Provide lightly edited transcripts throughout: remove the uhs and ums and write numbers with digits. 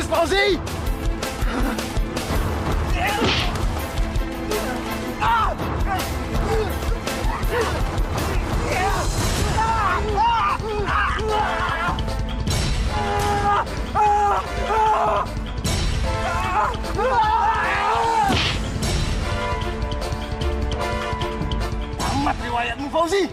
Bagus, Fauzi! Tamat riwayatmu, Fauzi!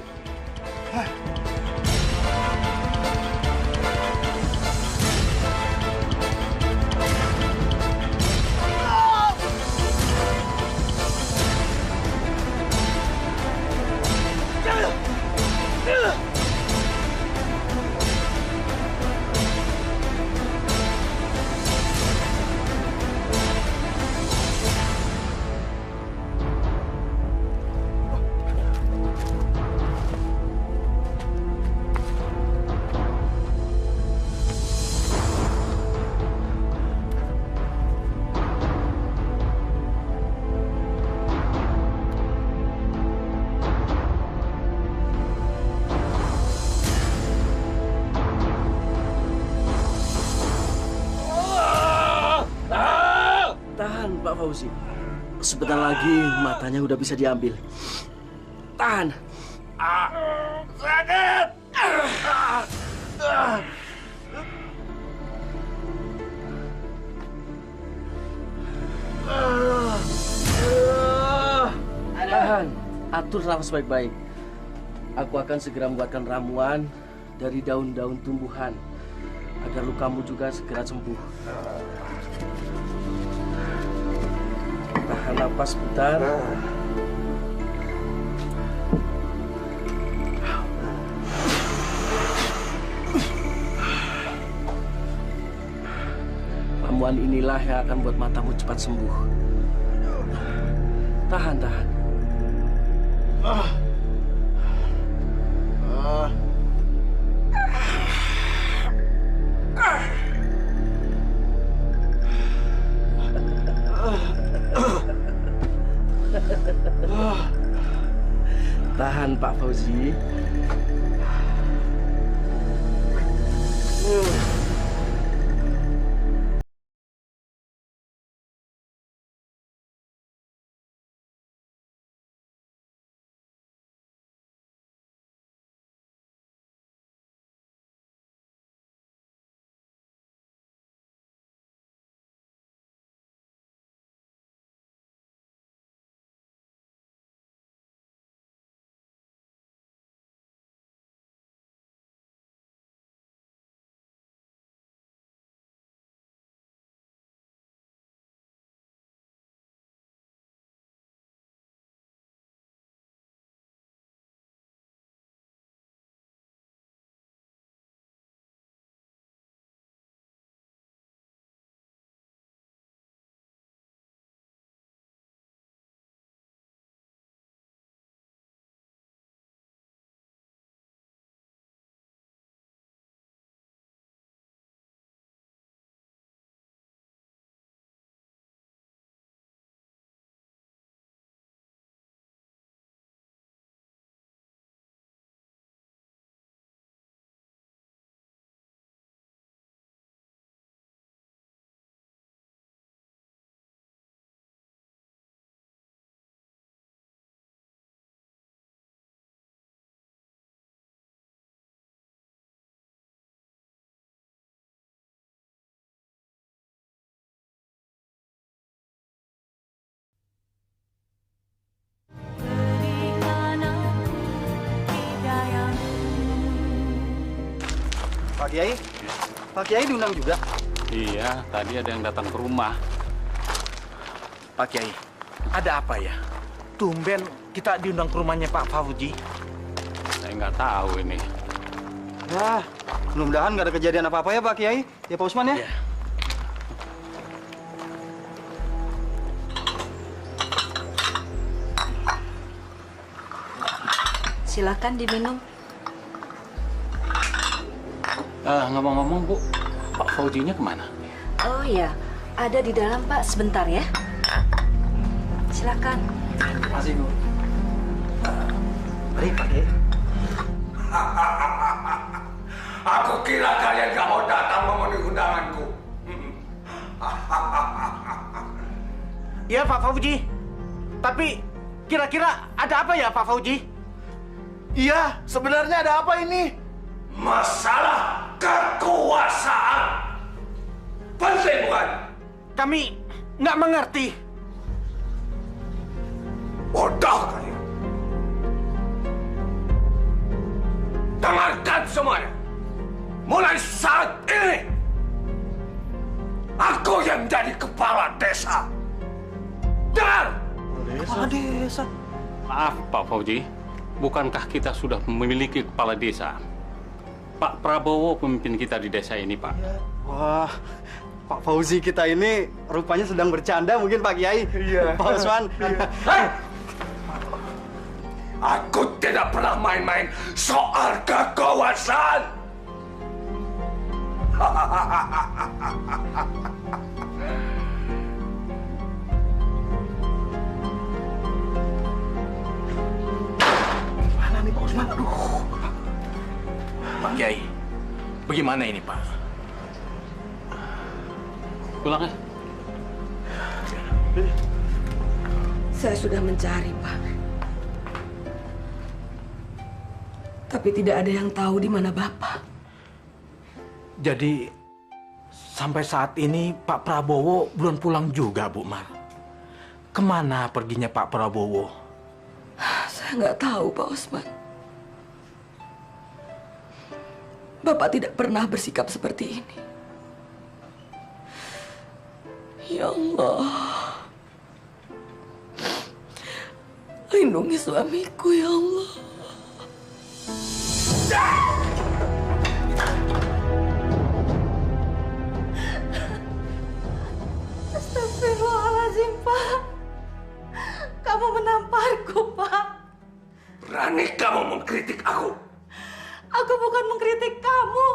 Pak Fauzi, sebentar lagi matanya udah bisa diambil. Tahan. Sakit! Tahan, atur nafas baik-baik. Aku akan segera membuatkan ramuan dari daun-daun tumbuhan agar lukamu juga segera sembuh. Tahan napas sebentar. Ramuan inilah yang akan buat matamu cepat sembuh. Tahan, tahan. Tahan, Pak Fauzi. Pak Kiai diundang juga? Iya, tadi ada yang datang ke rumah. Pak Kiai, ada apa ya? Tumben kita diundang ke rumahnya Pak Fauzi. Saya nggak tahu ini. Wah, mudah-mudahan nggak ada kejadian apa-apa ya Pak Kiai. Ya Pak Usman ya? Ya. Silakan diminum. Ngomong-ngomong Bu, Pak Fauzinya kemana? Oh iya, ada di dalam Pak, sebentar ya. Silakan. Terima kasih Bu. Mari Pak Kiai. Aku kira kalian gak mau datang memenuhi undanganku. Iya, Pak Fauji. Tapi kira-kira ada apa ya, Pak Fauji? Iya, sebenarnya ada apa ini? Masalah kekuasaan. Penting bukan? Kami nggak mengerti. Bodoh kalian. Dengarkan semuanya. Mulai saat ini, aku yang jadi kepala desa. Dengar! Kepala desa. Maaf, Pak Fauji. Bukankah kita sudah memiliki kepala desa? Pak Prabowo pemimpin kita di desa ini, Pak. Wah, Pak Fauzi kita ini rupanya sedang bercanda mungkin Pak Kiai. Iya. Pak Usman. Hei! Aku tidak pernah main-main soal kekuasaan. Mana nih Pak Usman? Aduh. Pak Kiai, bagaimana ini Pak? Pulang ya. Saya sudah mencari, Pak. Tapi tidak ada yang tahu di mana Bapak. Jadi sampai saat ini Pak Prabowo belum pulang juga, Bu Mar. Kemana perginya Pak Prabowo? Saya nggak tahu, Pak Usman. Bapak tidak pernah bersikap seperti ini. Ya Allah. Lindungi suamiku, ya Allah. Astagfirullahaladzim, Pak. Kamu menamparku, Pak. Berani kamu mengkritik aku? Aku bukan mengkritik kamu,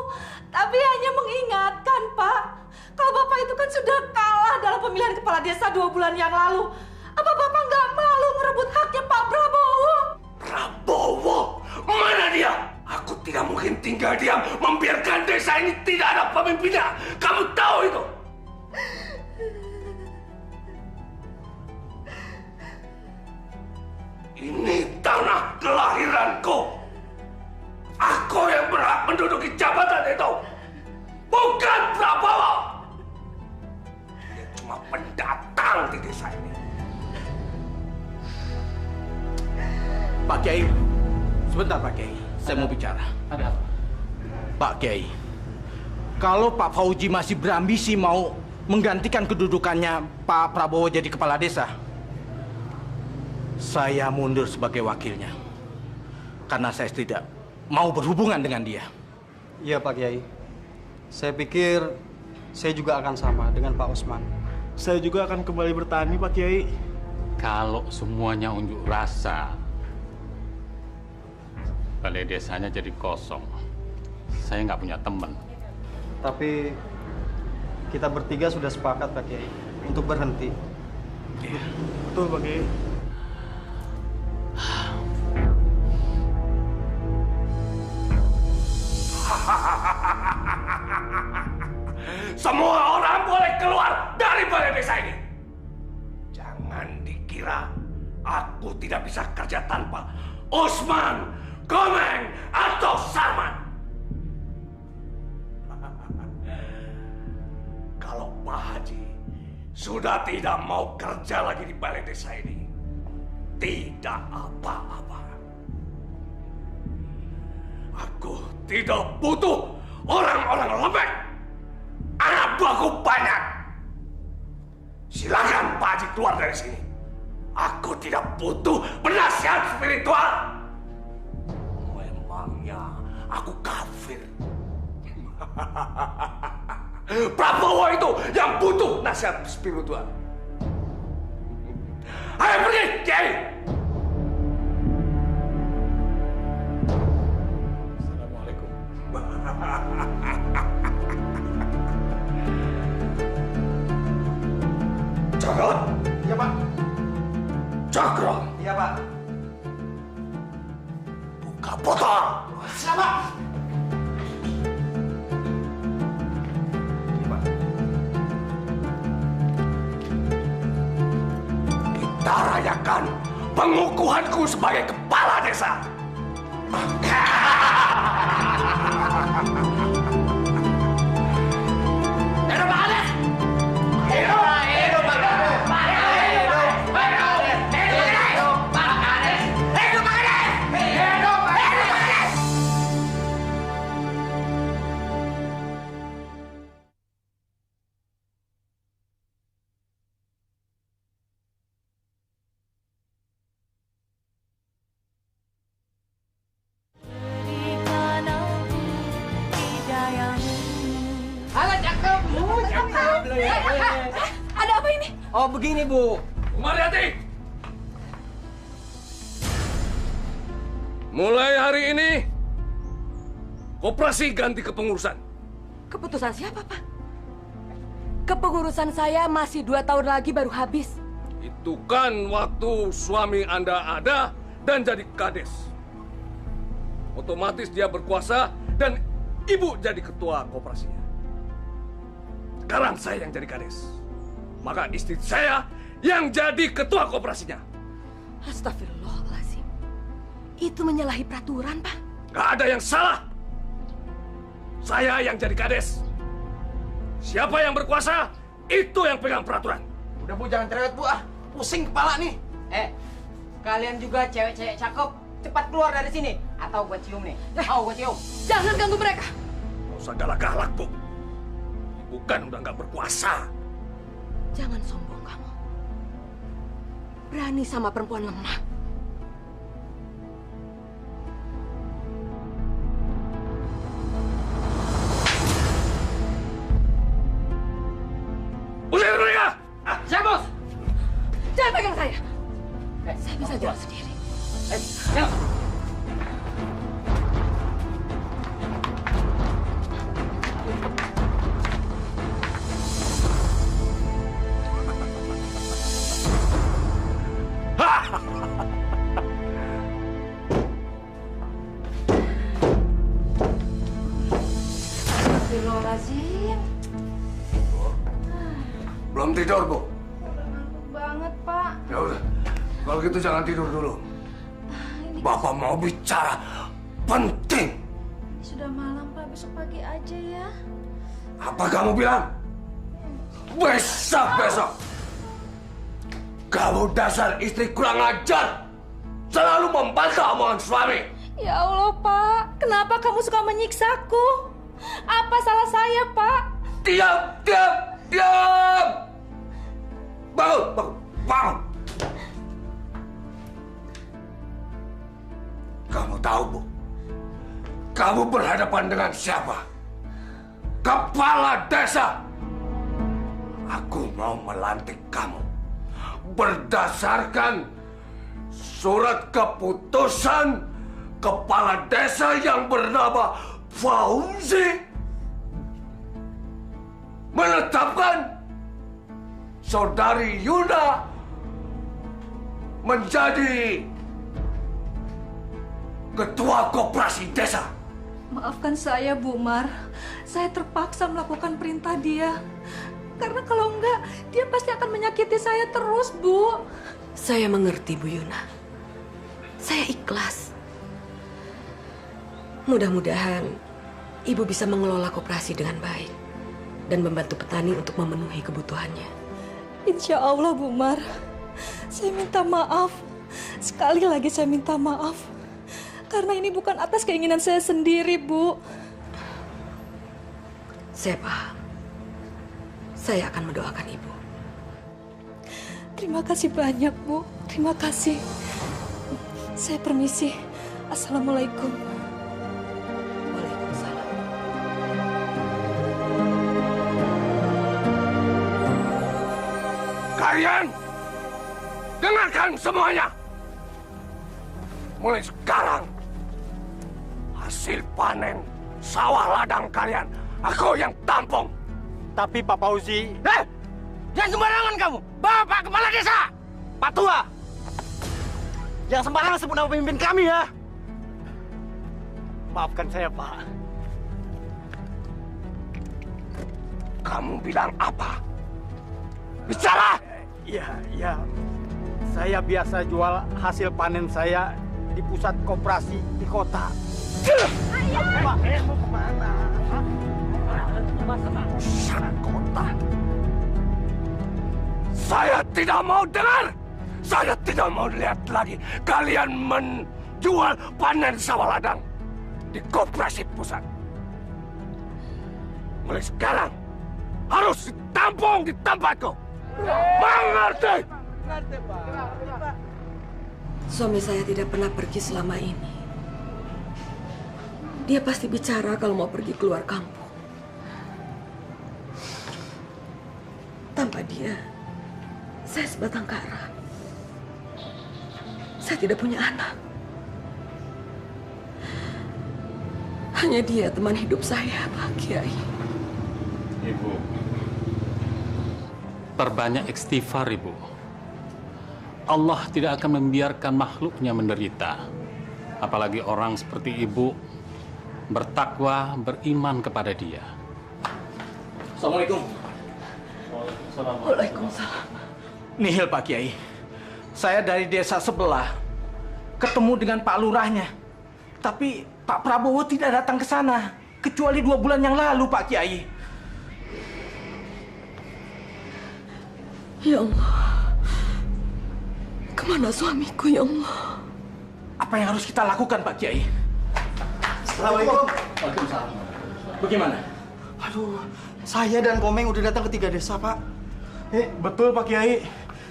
tapi hanya mengingatkan, Pak. Kalau Bapak itu kan sudah kalah dalam pemilihan kepala desa 2 bulan yang lalu. Apa Bapak nggak malu ngerebut haknya Pak Prabowo? Prabowo? Mana dia? Aku tidak mungkin tinggal diam membiarkan desa ini tidak ada pemimpinnya. Kamu tahu itu? Ini tanah kelahiranku. Aku yang berhak menduduki jabatan itu. Bukan Prabowo. Dia cuma pendatang di desa ini. Pak Kiai, sebentar Pak Kiai, saya mau bicara. Ada apa? Pak Kiai, kalau Pak Fauji masih berambisi mau menggantikan kedudukannya Pak Prabowo jadi kepala desa, saya mundur sebagai wakilnya. Karena saya tidak mau berhubungan dengan dia. Iya Pak Kiai. Saya pikir saya juga akan sama dengan Pak Usman. Saya juga akan kembali bertani, Pak Kiai. Kalau semuanya unjuk rasa, balai desanya jadi kosong. Saya nggak punya teman. Tapi kita bertiga sudah sepakat Pak Kiai untuk berhenti. Betul, Pak Kiai. Semua orang boleh keluar dari balai desa ini. Jangan dikira aku tidak bisa kerja tanpa Usman, Komeng, atau Sarman. Kalau Pak Haji sudah tidak mau kerja lagi di balai desa ini, tidak apa-apa. Aku tidak butuh orang-orang lembek. Anak buahku banyak. Silakan Pak Haji keluar dari sini. Aku tidak butuh penasihat spiritual. Memangnya aku kafir? Prabowo itu yang butuh nasihat spiritual. Ayo pergi, Kiai. Assalamualaikum. Cakra? Iya Pak. Cakra, Iya Pak. buka botol. Siapa? Iya Pak. kita rayakan pengukuhanku sebagai kepala desa. Hidup Pak Kades! Hidup Pak Kades! Hidup Pak Kades! Hidup Pak Kades! Hidup Pak Kades! Hidup Pak Kades! Hidup Pak Kades! Ada apa ini? Oh begini Bu. Umariati! Mulai hari ini, koperasi ganti kepengurusan. Keputusan siapa, Pak? Kepengurusan saya masih 2 tahun lagi baru habis. Itu kan waktu suami Anda ada dan jadi kades. Otomatis dia berkuasa dan Ibu jadi ketua koperasinya. Sekarang saya yang jadi kades. Maka istri saya yang jadi ketua koperasinya. Astagfirullahaladzim. Itu menyalahi peraturan, Pak. Gak ada yang salah. Saya yang jadi kades. Siapa yang berkuasa, itu yang pegang peraturan. Udah Bu, jangan cerewet Bu ah. Pusing kepala nih. Kalian juga cewek-cewek cakep. Cepat keluar dari sini. Atau gue cium nih. Gue cium. Jangan ganggu mereka. Gak usah galak-galak, Bu. Ibu kan udah gak berkuasa. Jangan sombong kamu. Berani sama perempuan lemah. Usir mereka! Siap, Bos. Jangan pegang saya. Saya bisa jalan sendiri. Siap. Astagfirullahaladzim. Belum tidur, Bu? Ngantuk banget, Pak. Ya udah, kalau gitu jangan tidur dulu. Bapak mau bicara penting. Sudah malam, Pak. Besok pagi aja ya. Apa kamu bilang? Besok. Kamu dasar istri kurang ajar. Selalu membantah omongan suami. Ya Allah, Pak. Kenapa kamu suka menyiksaku? Apa salah saya, Pak? Diam! Bangun! Kamu tahu, Bu? Kamu berhadapan dengan siapa? Kepala desa! Aku mau melantik kamu berdasarkan surat keputusan kepala desa yang bernama Fauzi menetapkan Saudari Yuna menjadi ketua koperasi desa. Maafkan saya, Bu Mar. Saya terpaksa melakukan perintah dia. Karena kalau enggak, dia pasti akan menyakiti saya terus, Bu. Saya mengerti, Bu Yuna. Saya ikhlas. Mudah-mudahan Ibu bisa mengelola koperasi dengan baik dan membantu petani untuk memenuhi kebutuhannya. Insya Allah, Bu Mar. Saya minta maaf. Sekali lagi saya minta maaf. Karena ini bukan atas keinginan saya sendiri, Bu. Saya paham. Saya akan mendoakan Ibu. Terima kasih banyak, Bu. Terima kasih. Saya permisi. Assalamualaikum. Waalaikumsalam. Kalian dengarkan semuanya. Mulai sekarang hasil panen sawah ladang kalian aku yang tampung. Tapi Pak Fauzi... Jangan sembarangan kamu. Bapak kepala desa. Pak Tua! Yang sembarangan sebut nama pemimpin kami ya! Maafkan saya, Pak. Kamu bilang apa? Bicara! Ya. Saya biasa jual hasil panen saya di pusat koperasi di kota. Pak, mau kemana? Pusat kota. Saya tidak mau dengar. Saya tidak mau lihat lagi kalian menjual panen sawah ladang di koperasi pusat. Mulai sekarang harus ditampung di tempatku. Mengerti? Suami saya tidak pernah pergi selama ini. Dia pasti bicara kalau mau pergi keluar kampung. Tanpa dia, saya sebatang kara. Saya tidak punya anak. Hanya dia teman hidup saya, Pak Kiai. Ibu, perbanyak istighfar, Ibu. Allah tidak akan membiarkan makhluknya menderita. Apalagi orang seperti Ibu bertakwa, beriman kepada Dia. Assalamualaikum. Waalaikumsalam. Nihil Pak Kiai. Saya dari desa sebelah ketemu dengan Pak Lurahnya. Tapi Pak Prabowo tidak datang ke sana. Kecuali 2 bulan yang lalu, Pak Kiai. Ya Allah. Kemana suamiku, ya Allah? Apa yang harus kita lakukan, Pak Kiai? Assalamualaikum. Waalaikumsalam. Bagaimana? Aduh, saya dan Komeng udah datang ke 3 desa, Pak. Betul Pak Kiai.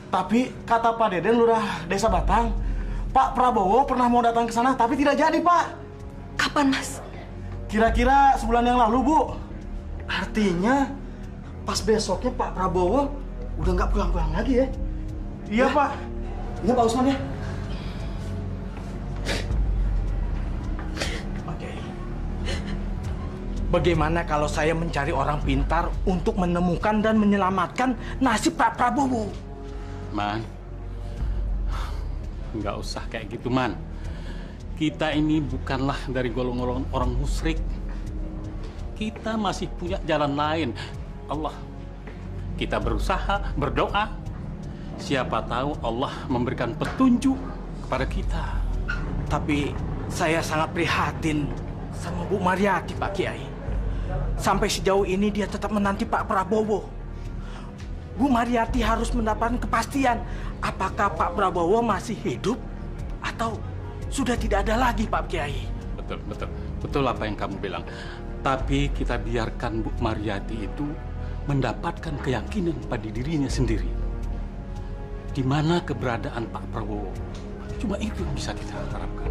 Tapi kata Pak Deden lurah desa Batang, Pak Prabowo pernah mau datang ke sana tapi tidak jadi, Pak. Kapan, Mas? Kira-kira sebulan yang lalu, Bu. Artinya pas besoknya Pak Prabowo udah nggak pulang-pulang lagi ya? Iya, Pak. Iya, Pak Usman ya? Oke. Bagaimana kalau saya mencari orang pintar untuk menemukan dan menyelamatkan nasib Pak Prabowo? Man, nggak usah kayak gitu, Man. Kita ini bukanlah dari golongan orang musyrik. Kita masih punya jalan lain. Allah, kita berusaha, berdoa. Siapa tahu Allah memberikan petunjuk kepada kita. Tapi saya sangat prihatin sama Bu Mariati, Pak Kiai. Sampai sejauh ini dia tetap menanti Pak Prabowo. Bu Mariati harus mendapatkan kepastian apakah Pak Prabowo masih hidup atau sudah tidak ada lagi, Pak Kiai. Betul apa yang kamu bilang. Tapi kita biarkan Bu Mariati itu mendapatkan keyakinan pada dirinya sendiri. Di mana keberadaan Pak Prabowo. Cuma itu yang bisa kita harapkan.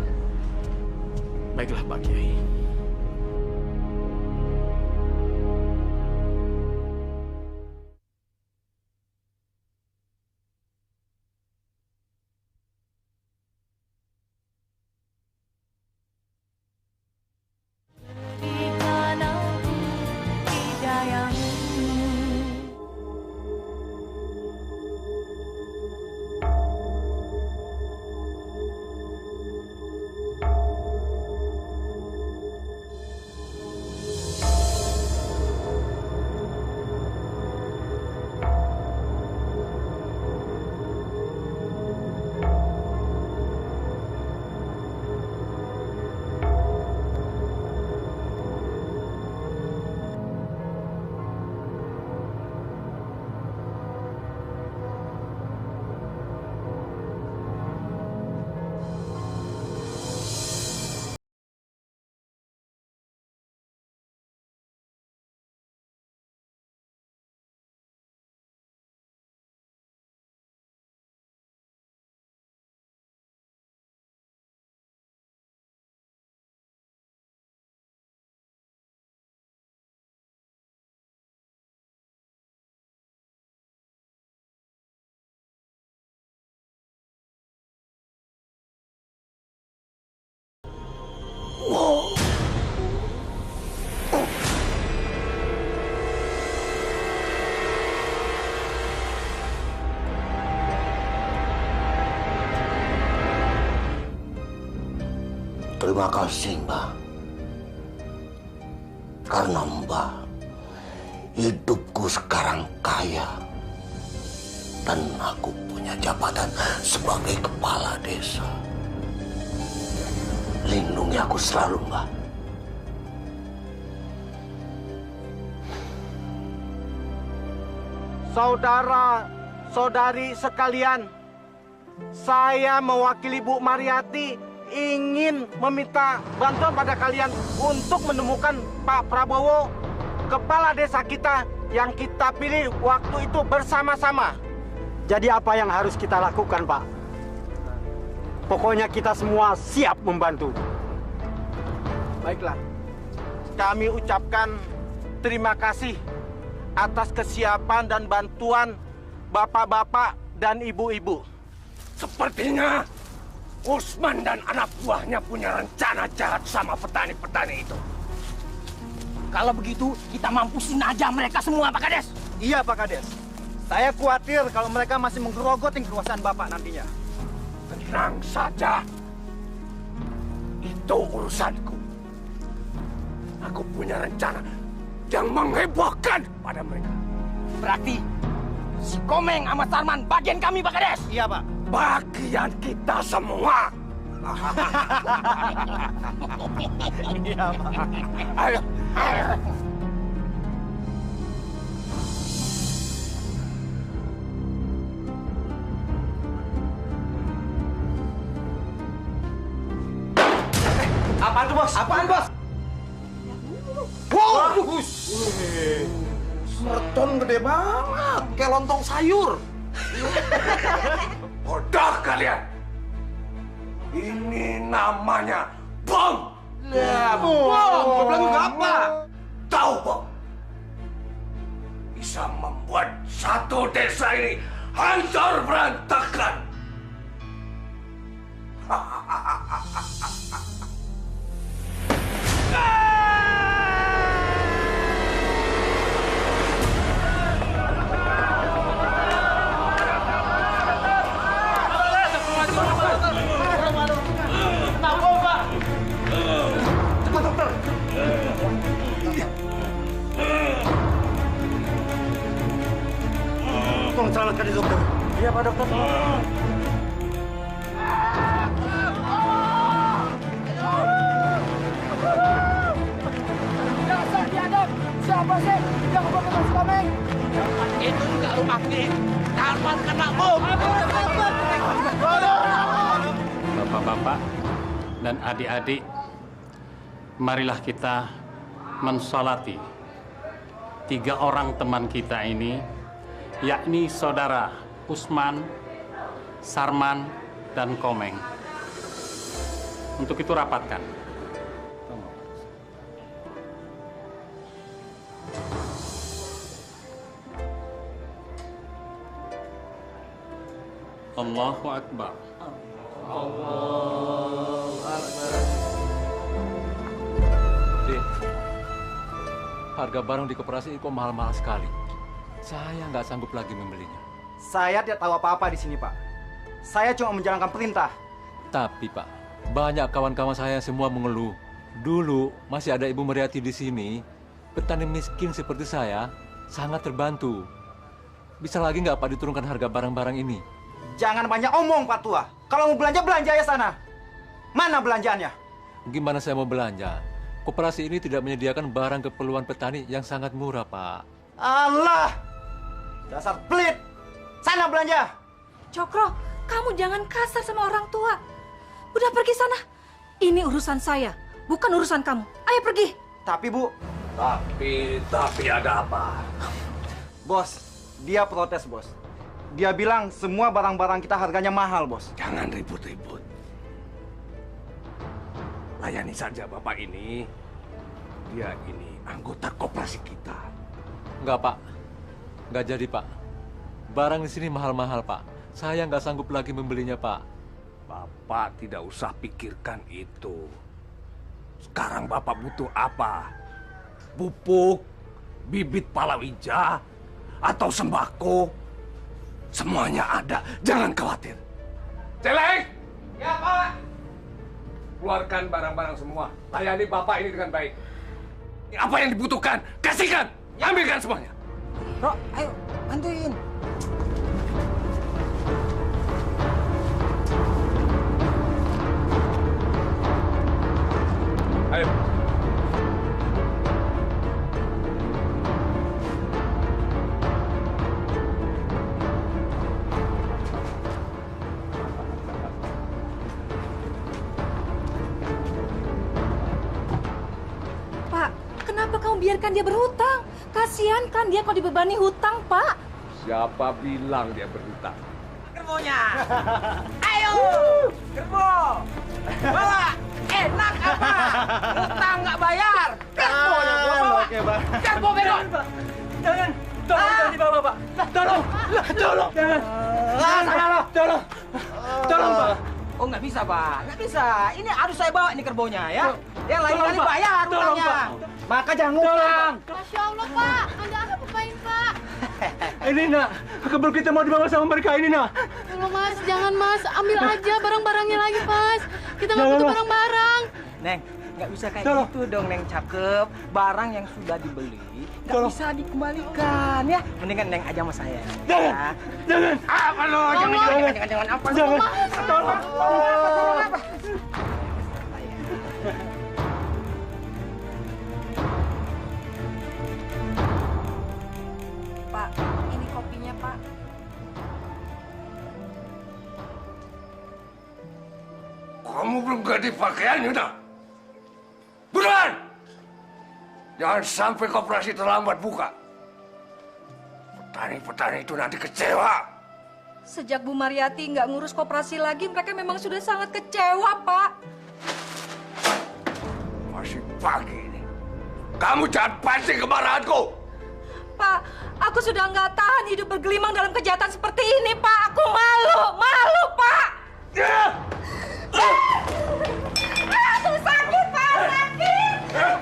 Baiklah, Pak Kiai. Terima kasih, Mbak. Karena Mbak, hidupku sekarang kaya. Dan aku punya punya jabatan sebagai kepala desa. Lindungi aku selalu, Mbak. Saudara-saudari sekalian, saya mewakili Bu Mariati ingin meminta bantuan pada kalian untuk menemukan Pak Prabowo, kepala desa kita yang kita pilih waktu itu bersama-sama. Jadi apa yang harus kita lakukan, Pak? Pokoknya kita semua siap membantu. Baiklah, kami ucapkan terima kasih atas kesiapan dan bantuan bapak-bapak dan ibu-ibu. Sepertinya Usman dan anak buahnya punya rencana jahat sama petani-petani itu. Kalau begitu, kita mampusin aja mereka semua, Pak Kades. Iya, Pak Kades. Saya khawatir kalau mereka masih menggerogoti kekuasaan Bapak nantinya. Tenang saja. Itu urusanku. Aku punya rencana yang menghebohkan pada mereka. Berarti si Komeng sama Sarman bagian kami, Pak Kades. Iya, Pak. Bagian kita semua. Iya, Pak. Ayo, ayo. Apaan tuh, Bos? Apaan, Bos? Wow! Merton gede banget, kayak lontong sayur. Bodoh kalian. Ini namanya bom. Ya, bom bilang juga apa? Tahu, bom? Bisa membuat satu desa ini hancur berantakan. Tolong selamatkan dia, dokter. Iya, Pak Dokter. Dasar biadab! Siapa sih yang membunuh Mas Komeng? Itu juga rumah kita. Sarman kena bom. Bapak-bapak dan adik-adik, marilah kita mensolati 3 orang teman kita ini, yakni saudara Usman, Sarman, dan Komeng. Untuk itu rapatkan. Allahu Akbar. Din, harga barang di koperasi kok mahal-mahal sekali. Saya nggak sanggup lagi membelinya. Saya tidak tahu apa-apa di sini, Pak. Saya cuma menjalankan perintah. Tapi Pak, banyak kawan-kawan saya semua mengeluh. Dulu masih ada Ibu Mariati di sini. Petani miskin seperti saya sangat terbantu. Bisa lagi nggak Pak diturunkan harga barang-barang ini? Jangan banyak omong, Pak Tua. Kalau mau belanja, belanja ya sana. Mana belanjaannya? Gimana saya mau belanja? Koperasi ini tidak menyediakan barang keperluan petani yang sangat murah, Pak. Allah! Dasar pelit! Sana belanja! Cokro, kamu jangan kasar sama orang tua. Udah pergi sana. Ini urusan saya, bukan urusan kamu. Ayo pergi. Tapi, Bu... Tapi ada apa? Bos, dia protes, Bos. Dia bilang semua barang-barang kita harganya mahal, Bos. Jangan ribut-ribut. Layani saja Bapak ini. Dia ini anggota koperasi kita. Enggak, Pak. Enggak jadi, Pak. Barang di sini mahal-mahal, Pak. Saya nggak sanggup lagi membelinya, Pak. Bapak tidak usah pikirkan itu. Sekarang Bapak butuh apa? Pupuk, bibit palawija, atau sembako? Semuanya ada, jangan khawatir. Celeng! Ya, Pak. Keluarkan barang-barang semua. Layani Bapak ini dengan baik. Apa yang dibutuhkan, kasihkan. Ambilkan semuanya. Bro, ayo bantuin. biarkan dia berhutang. Kasihan kan dia kalau dibebani hutang, Pak. Siapa bilang dia berhutang? Gerbonya. Ayo, gerbo. Bawa. Enak apa? Hutang nggak bayar. Gerbonya gua bawa. Oke, Bang. Gerbo bego. Jangan, jangan dibawa, Pak. Tolong. Jangan. Tolong, Pak. Oh, nggak bisa, Pak. Nggak bisa. Ini harus saya bawa ini kerbonya, ya. Yang lain kali bayar hutangnya. Maka jangan ngutang. Masya Allah, Pak. Anda apa-apain, Pak? Ini, Nak. Kebun kita mau dibawa sama mereka ini, Nak. Tolong, Mas. Jangan, Mas. Ambil aja barang-barangnya lagi, Mas. Kita nggak butuh barang-barang. Neng, nggak bisa kayak gitu dong, Neng. Cakep. Barang yang sudah dibeli nggak bisa dikembalikan, ya. Mendingan Neng aja sama saya. Jangan. Jangan. Apa lo? Jangan apa lo? Jangan. Tolong. Apa? Pak, ini kopinya, Pak. Kamu belum ganti pakaian, Yuda? Buruan! Jangan sampai koperasi terlambat buka. Petani-petani itu nanti kecewa. Sejak Bu Mariati nggak ngurus koperasi lagi, mereka memang sudah sangat kecewa, Pak. Masih pagi ini. Kamu jangan pancing kemarahanku. Pak, aku sudah nggak tahan hidup bergelimang dalam kejahatan seperti ini, Pak. Aku malu, Pak. Aku sakit, Pak, sakit.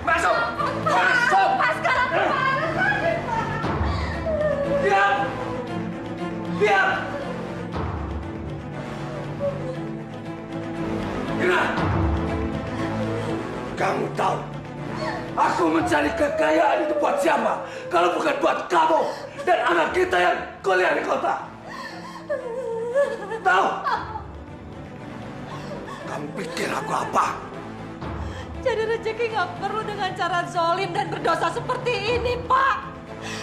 Masuk. Pak, sekarang kemana sakit, Pak? Diam. Gina, kamu tahu aku mencari kekayaan itu buat siapa? Kalau bukan buat kamu dan anak kita yang kuliah di kota. Tahu? Kamu pikir aku apa? Jadi rezeki nggak perlu dengan cara zolim dan berdosa seperti ini, Pak.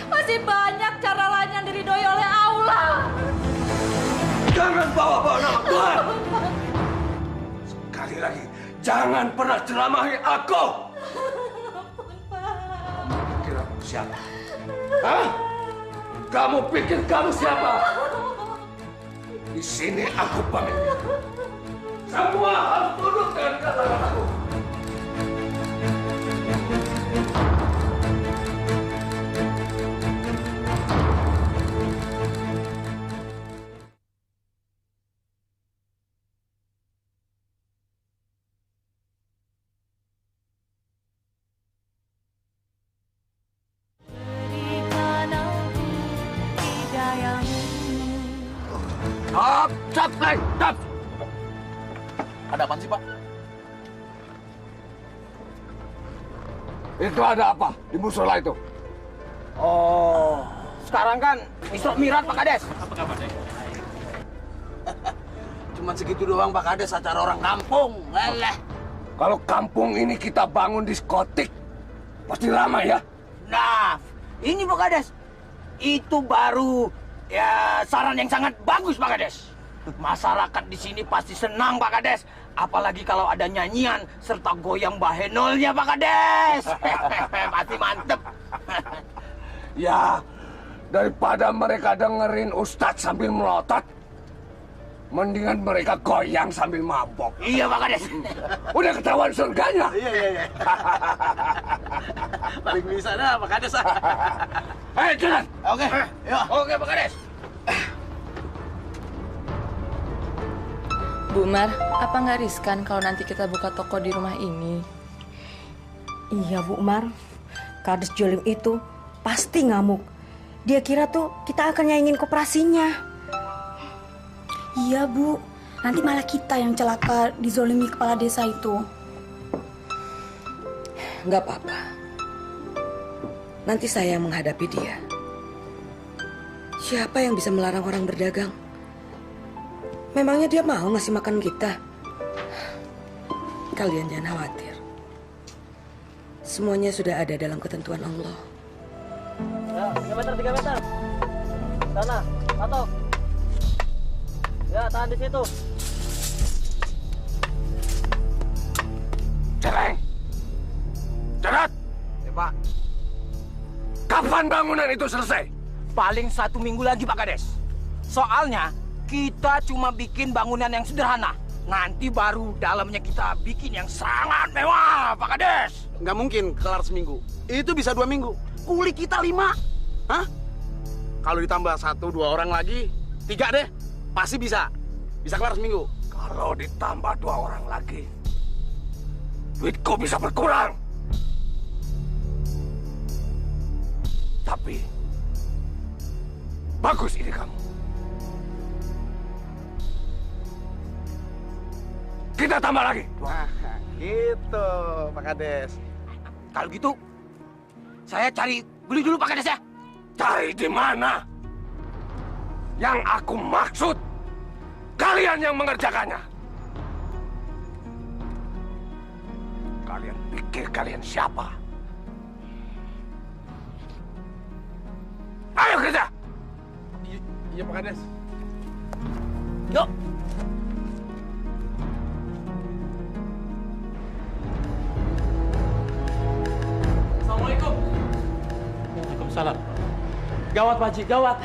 Masih banyak cara lain yang diridhoi oleh Allah. Jangan bawa-bawa nama Tuhan. Sekali lagi, jangan pernah ceramahi aku. Kamu pikir aku siapa? Hah? Kamu pikir kamu siapa? Di sini aku pamit. Semua harus tunduk dengan kata-kataku. Stop! Ada apaan sih, Pak? Itu ada apa di musola itu? Oh, sekarang kan Isra Mi'raj, Pak Kades. Apa kabar, Dek? Cuma segitu doang, Pak Kades, acara orang kampung. Leleh. Kalau kampung ini kita bangun diskotik, pasti ramai ya? Nah, ini Pak Kades. Itu baru ya saran yang sangat bagus, Pak Kades. Masyarakat di sini pasti senang, Pak Kades. Apalagi kalau ada nyanyian serta goyang bahenolnya, Pak Kades. Pasti mantep. Ya, daripada mereka dengerin Ustadz sambil melotot, mendingan mereka goyang sambil mabok. Iya, Pak Kades. Udah ketahuan surganya. Iya. Paling bisa dah, Pak Kades. Ayo, jalan. Oke, yuk. Oke, Pak Kades. Bu Mar, apa nggak riskan kalau nanti kita buka toko di rumah ini? Iya, Bu Mar. Kades Jolim itu pasti ngamuk. Dia kira tuh kita akan nyaingin koperasinya. Iya, Bu. Nanti malah kita yang celaka dizolimi kepala desa itu. Nggak apa-apa. Nanti saya yang menghadapi dia. Siapa yang bisa melarang orang berdagang? Memangnya dia mau ngasih makan kita? Kalian jangan khawatir. Semuanya sudah ada dalam ketentuan Allah. Ya, 3 meter. Sana, patok. Ya, tahan di situ. Celeng. Cerat. Kapan bangunan itu selesai? Paling 1 minggu lagi, Pak Kades. Soalnya kita cuma bikin bangunan yang sederhana. Nanti baru dalamnya kita bikin yang sangat mewah, Pak Kades. Nggak mungkin kelar seminggu. Itu bisa 2 minggu. Kuli kita 5. Hah? Kalau ditambah 1-2 orang lagi, 3 deh. Pasti bisa. Bisa kelar seminggu. Kalau ditambah 2 orang lagi, duitku bisa berkurang. Tapi, bagus ide kamu. Kita tambah lagi. Nah, gitu, Pak Kades. Kalau gitu, saya cari beli dulu, Pak Kades ya. Cari di mana? Yang aku maksud, kalian yang mengerjakannya. Kalian pikir kalian siapa? Ayo kerja! Iya, Pak Kades. Yuk! Assalamualaikum. Waalaikumsalam. Gawat, Pak Haji, gawat.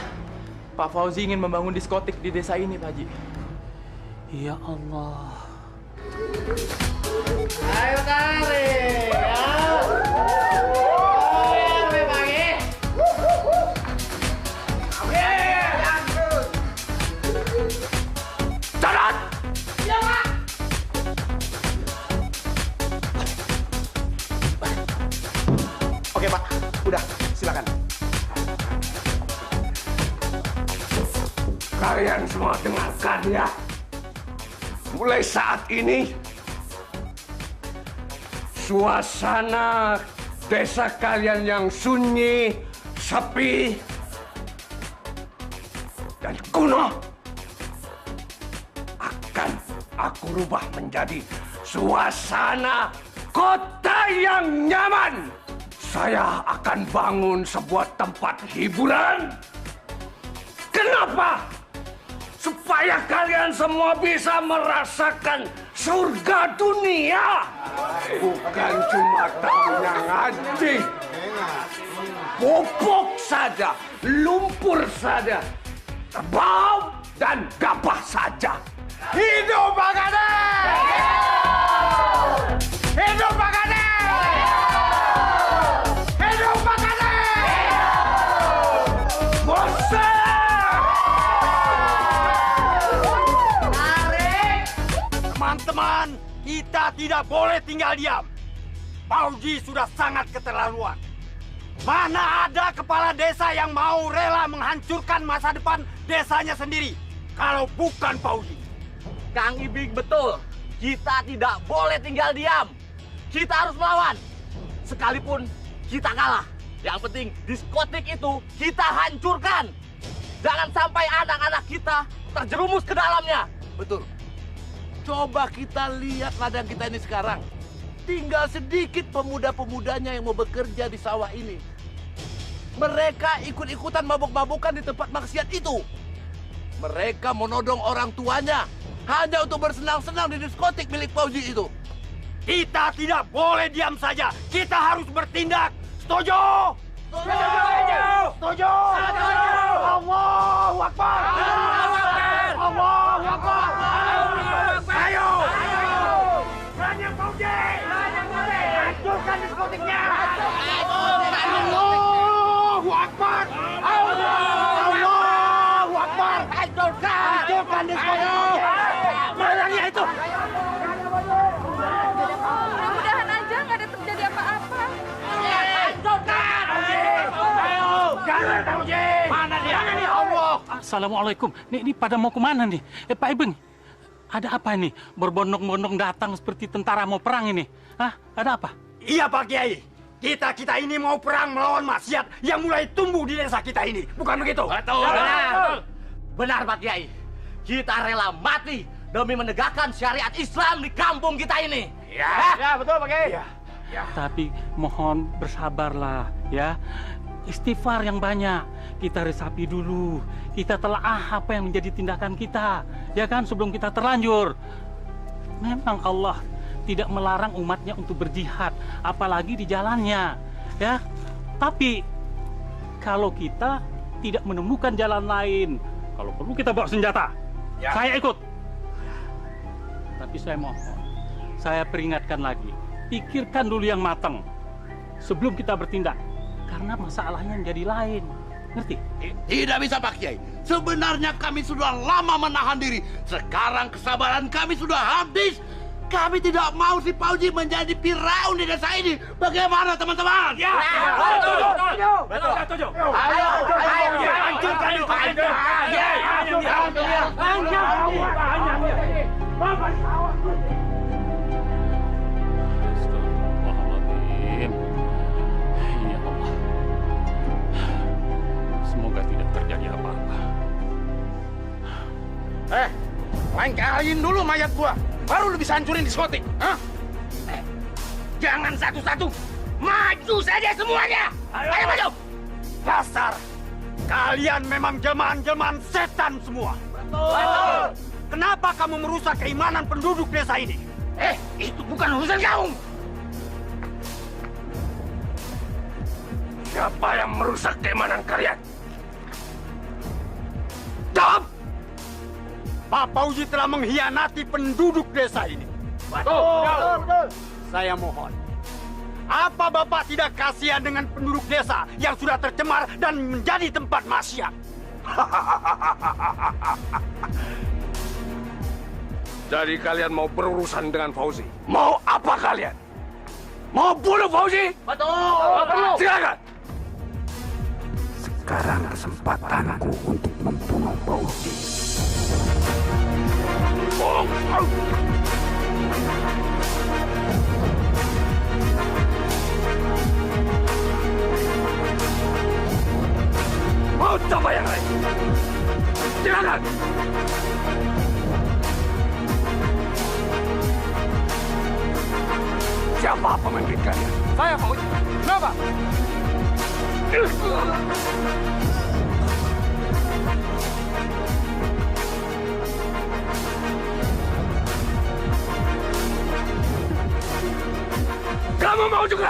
Pak Fauzi ingin membangun diskotik di desa ini, Pak Haji. Ya Allah. Ayo tarik. Jalan! Iya, Pak. Oke, Pak. Udah, silakan. Kalian semua dengarkan ya. Mulai saat ini, suasana desa kalian yang sunyi, sepi, dan kuno akan aku rubah menjadi suasana kota yang nyaman. Saya akan bangun sebuah tempat hiburan. Kenapa? Supaya kalian semua bisa merasakan surga dunia. Bukan cuma tahunya ngaji. Pupuk saja, lumpur saja, terbau dan gabah saja. Hidup Pak Kades! Hidup Pak Kades! Hidup Pak Kades! Bosan! Teman-teman, kita tidak boleh tinggal diam. Fauzi sudah sangat keterlaluan. Mana ada kepala desa yang mau rela menghancurkan masa depan desanya sendiri kalau bukan Fauzi. Kang Ibing betul. Kita tidak boleh tinggal diam. Kita harus melawan. Sekalipun kita kalah. Yang penting diskotik itu kita hancurkan. Jangan sampai anak-anak kita terjerumus ke dalamnya. Betul. Coba kita lihat ladang kita ini sekarang. Tinggal sedikit pemuda-pemudanya yang mau bekerja di sawah ini. Mereka ikut-ikutan mabuk-mabukan di tempat maksiat itu. Mereka menodong orang tuanya hanya untuk bersenang-senang di diskotik milik Fauzi itu. Kita tidak boleh diam saja. Kita harus bertindak. Setuju? Setuju! Setuju! Allahu Akbar! Allahu Akbar! Ayo! Banyak Fauzi! Hancurkan diskotiknya! Allahu Akbar! Allahu Akbar! Hancurkan diskotiknya! Mana dia itu? Mudah-mudahan aja nggak ada terjadi apa-apa. Mana dia? Allah. Assalamualaikum. Ini pada mau kemana nih? Pak Ibeng, ada apa ini? Berbondong-bondong datang seperti tentara mau perang ini. Hah? Ada apa? Iya Pak Kiai. Kita ini mau perang melawan maksiat yang mulai tumbuh di desa kita ini. Bukan begitu? Betul. Benar Pak Kiai. Kita rela mati demi menegakkan syariat Islam di kampung kita ini. Ya betul Pak Kiai. Tapi mohon bersabarlah ya. Istighfar yang banyak. Kita resapi dulu. Kita telaah apa yang menjadi tindakan kita. Ya kan, sebelum kita terlanjur. Memang Allah tidak melarang umatnya untuk berjihad. Apalagi di jalannya. Ya. Tapi kalau kita tidak menemukan jalan lain. Kalau perlu kita bawa senjata. Ya. Saya ikut. Tapi saya mohon, saya peringatkan lagi. Pikirkan dulu yang matang sebelum kita bertindak. Karena masalahnya menjadi lain. Ngerti? Tidak bisa Pak Kiai. Sebenarnya kami sudah lama menahan diri. Sekarang kesabaran kami sudah habis. Kami tidak mau si Fauzi menjadi Firaun di desa ini. Bagaimana teman-teman? Ya, betul. Setuju. Ayo, hancurkan itu. Astagfirullahaladzim. Ya Allah. Semoga tidak terjadi apa-apa. Lengkarin dulu mayat gua. Baru lu bisa hancurin diskotik. Hah? Jangan satu-satu. Maju saja semuanya. Ayo maju. Dasar, kalian memang jelmaan-jelmaan setan semua. Betul. Kenapa kamu merusak keimanan penduduk desa ini? Itu bukan urusan kamu. Siapa yang merusak keimanan kalian? Jawab! Pak Fauzi telah mengkhianati penduduk desa ini. Betul. Saya mohon, apa Bapak tidak kasihan dengan penduduk desa yang sudah tercemar dan menjadi tempat maksiat? Jadi kalian mau berurusan dengan Fauzi? Mau apa kalian? Mau bunuh Fauzi? Betul. Silakan. Sekarang kesempatanku untuk membunuh Fauzi. Mau coba yang lain? Silakan. Siapa pemimpin kalian? Saya Fauzi. Kenapa? Kamu mau juga?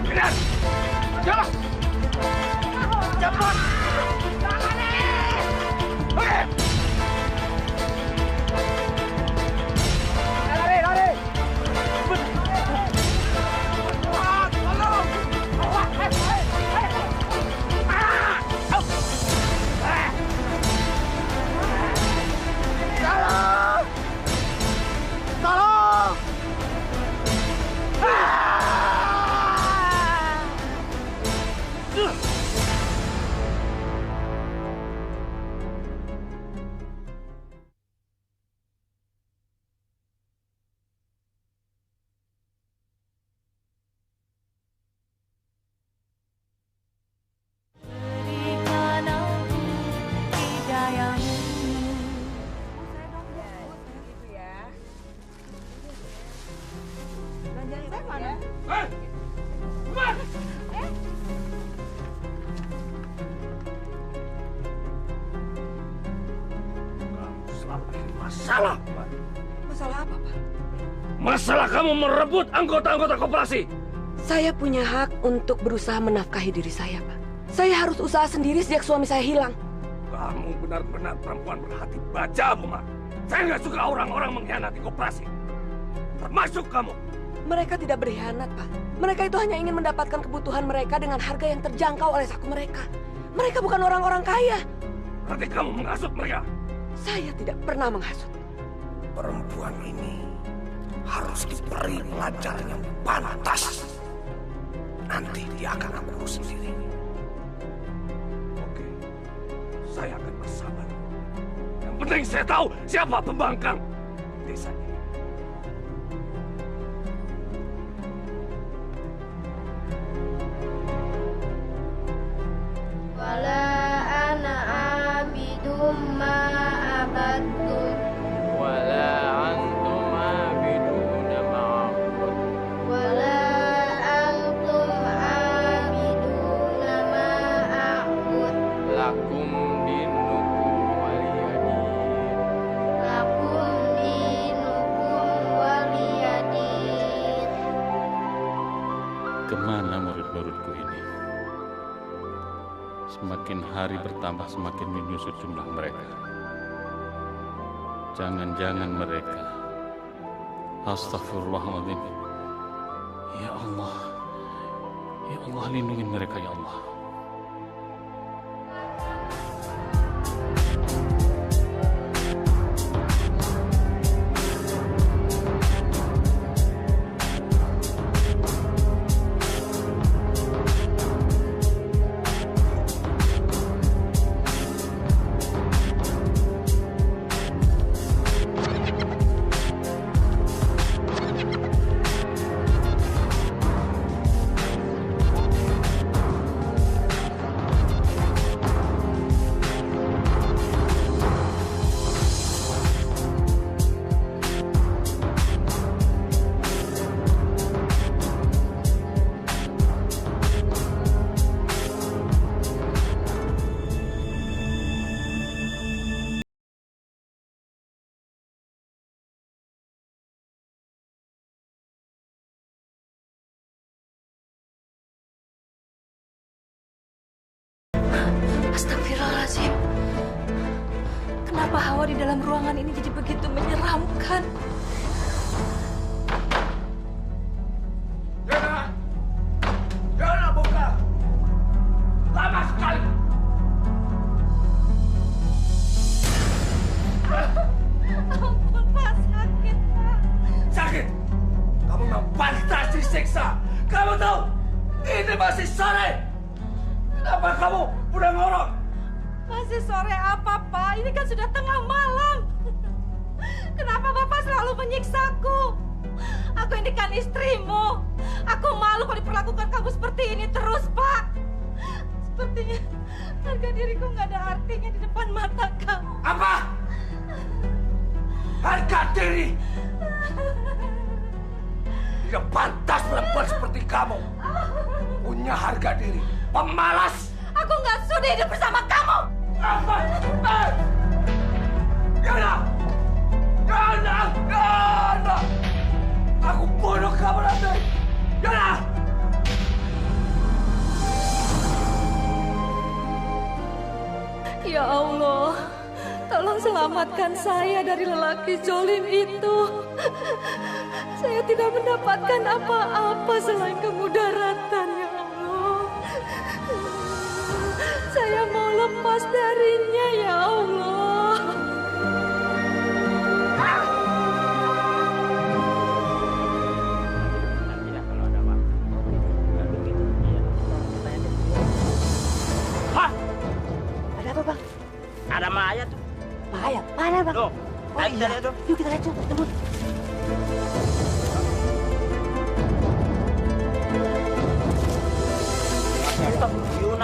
Kejar! Jalan! Cepat! Lari! Tolong! Masalah. Masalah apa, Pak? Masalah kamu merebut anggota-anggota koperasi. Saya punya hak untuk berusaha menafkahi diri saya, Pak. Saya harus usaha sendiri sejak suami saya hilang. Kamu benar-benar perempuan berhati baja, Buma. Saya nggak suka orang-orang mengkhianati koperasi. Termasuk kamu. Mereka tidak berkhianat, Pak. Mereka itu hanya ingin mendapatkan kebutuhan mereka dengan harga yang terjangkau oleh saku mereka. Mereka bukan orang-orang kaya. Berarti kamu menghasut mereka. Saya tidak pernah menghasut. Perempuan ini harus diberi pelajaran yang pantas. Nanti dia akan aku urus sendiri. Oke, saya akan bersabar. Yang penting saya tahu siapa pembangkang desa ini. Wala ana abidum ma abadtum. Wala antum abiduna ma'abud. Wala antum abiduna ma a'bud. Lakum dinukum waliyadin. Lakum dinukum waliyadin. Kemana Semakin hari bertambah semakin menyusut jumlah mereka. Jangan-jangan mereka. Astagfirullahaladzim. Ya Allah. Ya Allah, lindungi mereka ya Allah. Astagfirullahaladzim. Kenapa hawa di dalam ruangan ini jadi begitu menyeramkan? Yana! Yana, buka! Lama sekali! Ampun, Pak. Sakit, Pak. Sakit! Kamu memang pantas disiksa! Kamu tahu, ini masih sore! Kenapa kamu udah ngorok? Masih sore apa, Pak? Ini kan sudah tengah malam. Kenapa Bapak selalu menyiksaku? Aku ini kan istrimu. Aku malu kalau diperlakukan kamu seperti ini terus, Pak. Sepertinya harga diriku nggak ada artinya di depan mata kamu. Apa? Harga diri? Tidak pantas perempuan seperti kamu punya harga diri. Pemalas! Aku nggak sudi hidup bersama kamu. Apa? Yana! Yana! Yana! Aku bunuh kamu nanti! Yana! Ya Allah, tolong selamatkan saya dari lelaki zolim itu. Saya tidak mendapatkan apa-apa selain kemudaratan, ya Allah. Saya mau lepas darinya, ya Allah. Hah? Ada apa, Bang? Ada Maya tuh. Bahaya. Mana, Bang? Tuh, naik kita lihat tuh. Yuk kita lihat, yuk. Tunggu.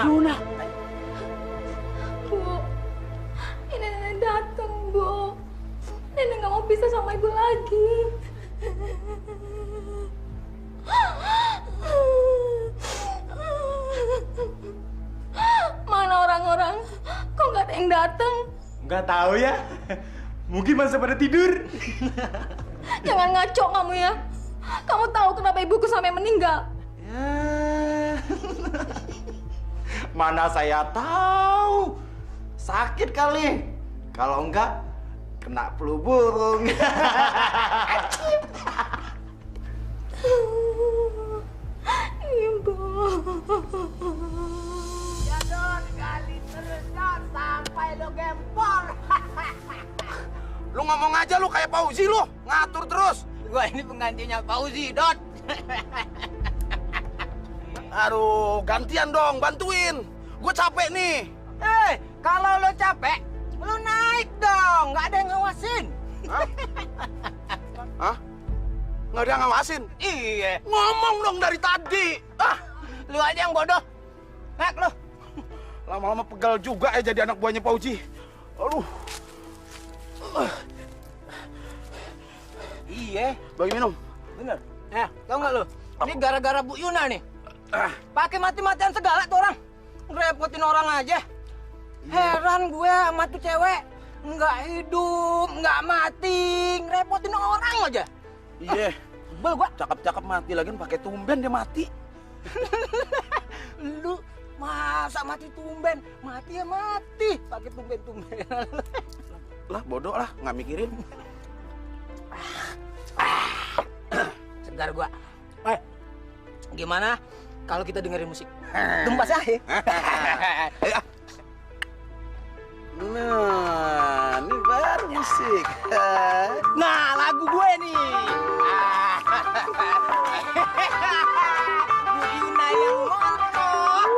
Yuna. Bu, ini nenek datang, Bu. Nenek nggak mau pisah sama ibu lagi. Mana orang-orang? Kok nggak ada yang datang? Nggak tahu ya. Mungkin masih pada tidur. Jangan ngaco kamu ya. Kamu tahu kenapa ibuku sampai meninggal? Mana saya tahu. Sakit kali. Kalau enggak, kena flu burung. Ibu. Jadon kali terus Dot, sampai lo gempor. Lu ngomong aja lu kayak Fauzi lu, ngatur terus. Gua ini penggantinya Fauzi, Dot. Aduh, gantian dong, bantuin. Gue capek nih. Kalau lo capek, lo naik dong, nggak ada yang ngawasin. Hah? Nggak ada yang ngawasin? Iya. Ngomong dong dari tadi. Lu aja yang bodoh. Naik lo. Lama-lama pegal juga ya jadi anak buahnya Fauzi. Aduh. Iya. Bagi minum. Bener. Tau nggak lo? Ini gara-gara Bu Yuna nih. Pakai mati-matian segala tuh orang. Ngerepotin orang aja. Heran gue sama tuh cewek. Nggak hidup, nggak mati. Ngerepotin orang aja. Iya. Sebel gua. Cakep-cakep mati lagi pakai tumben dia mati. Lu Masa mati tumben? Mati ya mati. Pakai tumben-tumben. Lah bodoh lah, nggak mikirin. Segar gua. Gimana kalau kita dengerin musik? Gempa saya. Nah, ini baru musik. Nah, lagu gue nih. Bu Ina yang montok.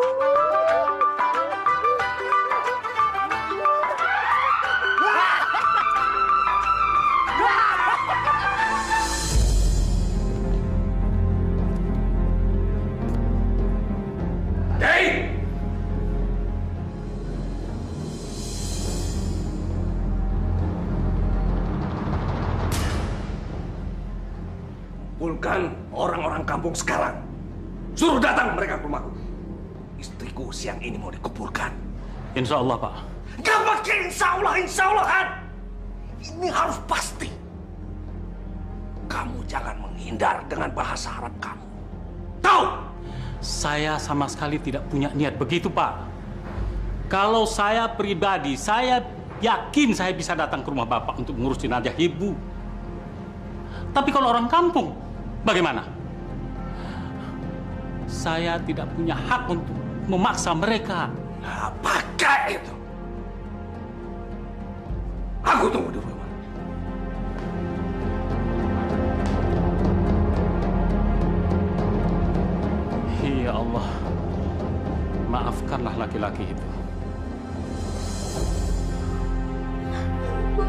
Hei! Kumpulkan orang-orang kampung sekarang. Suruh datang mereka ke rumahku. Istriku siang ini mau dikuburkan. Insya Allah, Pak. Gak pakai insya Allah-an. Ini harus pasti. Kamu jangan menghindar dengan bahasa Arab kamu. Tahu? Saya sama sekali tidak punya niat begitu, Pak. Kalau saya pribadi, saya yakin saya bisa datang ke rumah Bapak untuk mengurus jenazah Ibu. Tapi kalau orang kampung, bagaimana? Saya tidak punya hak untuk memaksa mereka. Nah, pakai itu. Aku tunggu di rumah. Ya Allah, maafkanlah laki-laki itu. Bu,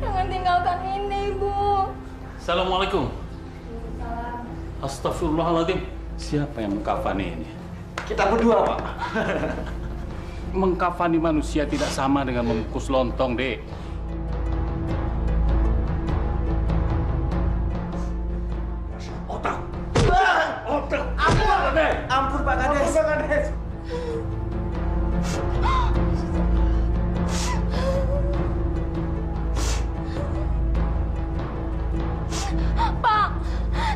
jangan tinggalkan ini, Bu. Assalamualaikum. Astagfirullahaladzim. Siapa yang mengkafani ini? Kita berdua, Pak. Mengkafani manusia tidak sama dengan membungkus lontong, Dek. Otak. Ampun, Pak Kades. Pak,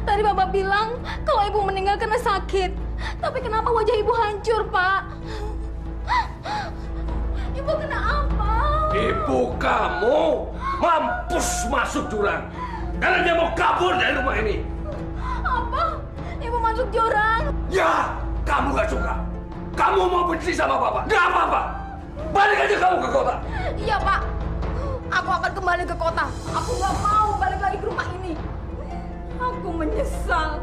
tadi Bapak bilang kalau Ibu meninggal karena sakit. Tapi kenapa wajah Ibu hancur, Pak? Ibu kena apa? Ibu kamu mampus masuk jurang. Karena dia mau kabur dari rumah ini. Apa? Ibu masuk jurang? Ya, kamu gak suka. Kamu mau benci sama Bapak. Gak apa-apa. Balik aja kamu ke kota. Iya, Pak. Aku akan kembali ke kota. Aku nggak mau balik lagi ke rumah ini. Aku menyesal.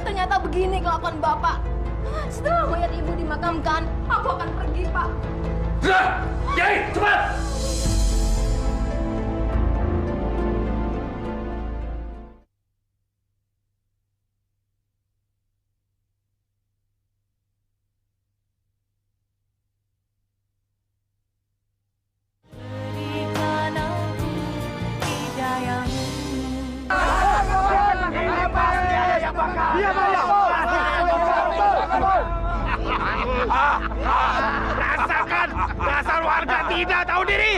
Ternyata begini kelakuan Bapak. Setelah mayat Ibu dimakamkan, aku akan pergi, Pak. Sudah, Kiai, cepat. Rasakan dasar warga tidak tahu diri.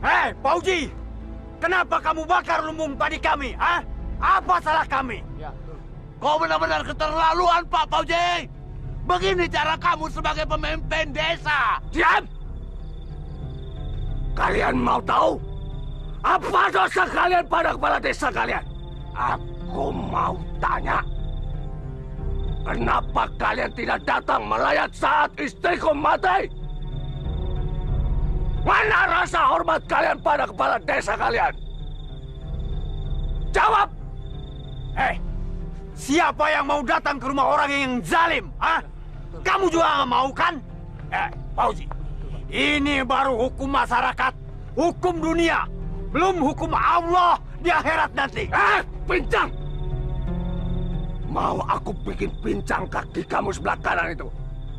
Hei, Pauji, kenapa kamu bakar lumbung padi kami? Ah? Apa salah kami? Kau benar-benar keterlaluan, Pak Pauji. Begini cara kamu sebagai pemimpin desa. Diam! Kalian mau tahu? Apa dosa kalian pada kepala desa kalian? Aku mau tanya. Kenapa kalian tidak datang melayat saat istriku mati? Mana rasa hormat kalian pada kepala desa kalian? Jawab! Siapa yang mau datang ke rumah orang yang zalim? Ah? Kamu juga nggak mau kan? Pauji, ini baru hukum masyarakat, hukum dunia, belum hukum Allah di akhirat nanti. Pincang! Mau aku bikin pincang kaki kamu sebelah kanan itu?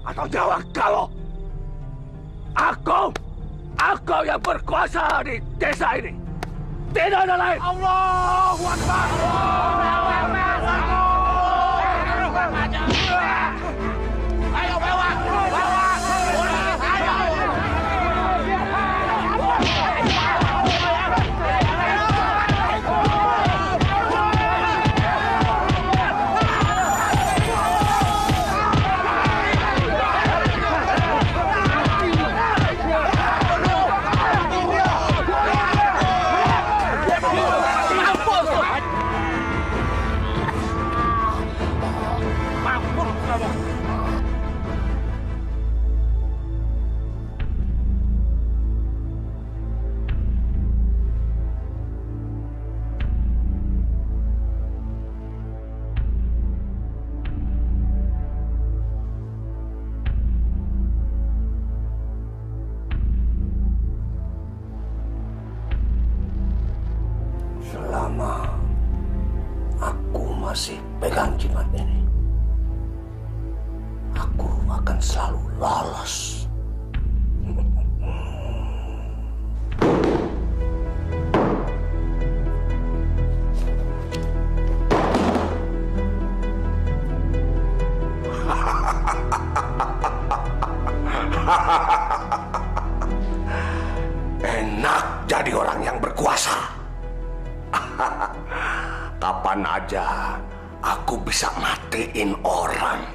Atau jawab kalau aku yang berkuasa di desa ini. Tidak ada lain. Allahu Akbar. Ayo bawa, bawa. Ayo. Pegang jimat ini. Aku akan selalu lolos. Enak jadi orang yang berkuasa. Kapan aja aku bisa matiin orang.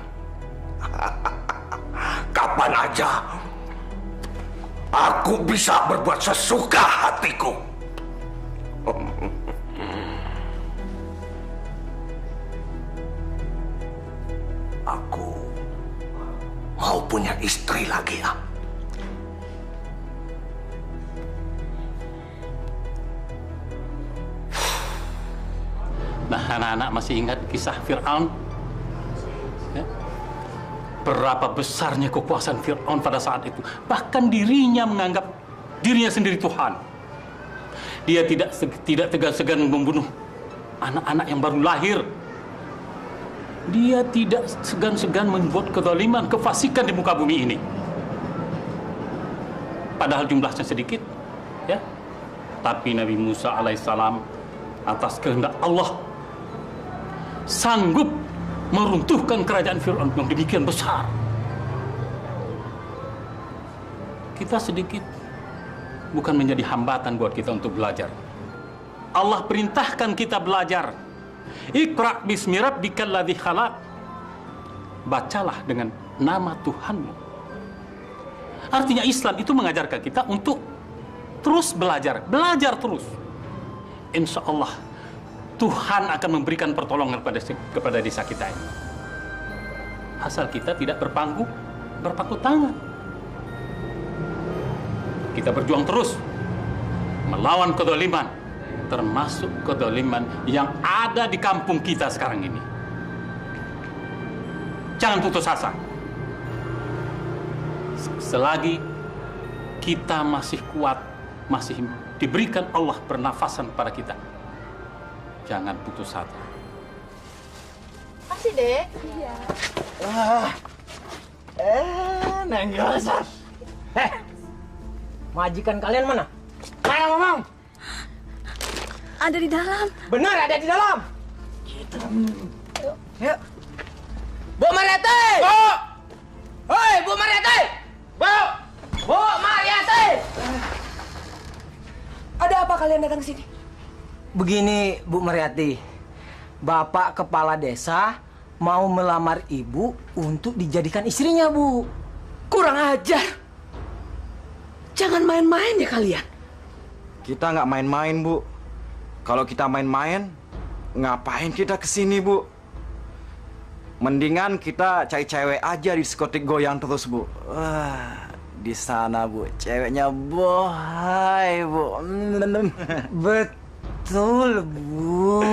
Kapan aja aku bisa berbuat sesuka hatiku. Aku mau punya istri lagi ya. Nah, anak-anak masih ingat kisah Fir'aun? Ya? Berapa besarnya kekuasaan Fir'aun pada saat itu. Bahkan dirinya menganggap dirinya sendiri Tuhan. Dia tidak segan-segan membunuh anak-anak yang baru lahir. Dia tidak segan-segan membuat kezaliman, kefasikan di muka bumi ini. Padahal jumlahnya sedikit, ya. Tapi Nabi Musa alaihissalam atas kehendak Allah sanggup meruntuhkan kerajaan Fir'aun yang demikian besar. Kita sedikit bukan menjadi hambatan buat kita untuk belajar. Allah perintahkan kita belajar. Iqra' bismi rabbikal ladzi khalaq. Bacalah dengan nama Tuhanmu. Artinya Islam itu mengajarkan kita untuk terus belajar terus. Insya Allah Tuhan akan memberikan pertolongan kepada desa kita ini. Asal kita tidak berpangku tangan. Kita berjuang terus melawan kezaliman, termasuk kezaliman yang ada di kampung kita sekarang ini. Jangan putus asa. Selagi kita masih kuat, masih diberikan Allah pernafasan pada kita, jangan putus asa. Kasih, Dek. Iya. Neng Yosan. Majikan kalian mana? Mana ngomong? Ada di dalam. Benar ada di dalam. Yuk. Bu Mariati! Bu! Hoi, Bu Mariati! Bu! Bu Mariati! Ada apa kalian datang ke sini? Begini, Bu Mariati. Bapak kepala desa mau melamar ibu untuk dijadikan istrinya, Bu. Kurang ajar. Jangan main-main ya kalian. Kita nggak main-main, Bu. Kalau kita main-main, ngapain kita kesini, Bu? Mendingan kita cari cewek aja di diskotik goyang terus, Bu. Wah, di sana, Bu. Ceweknya bohai, Bu. Betul, Bu.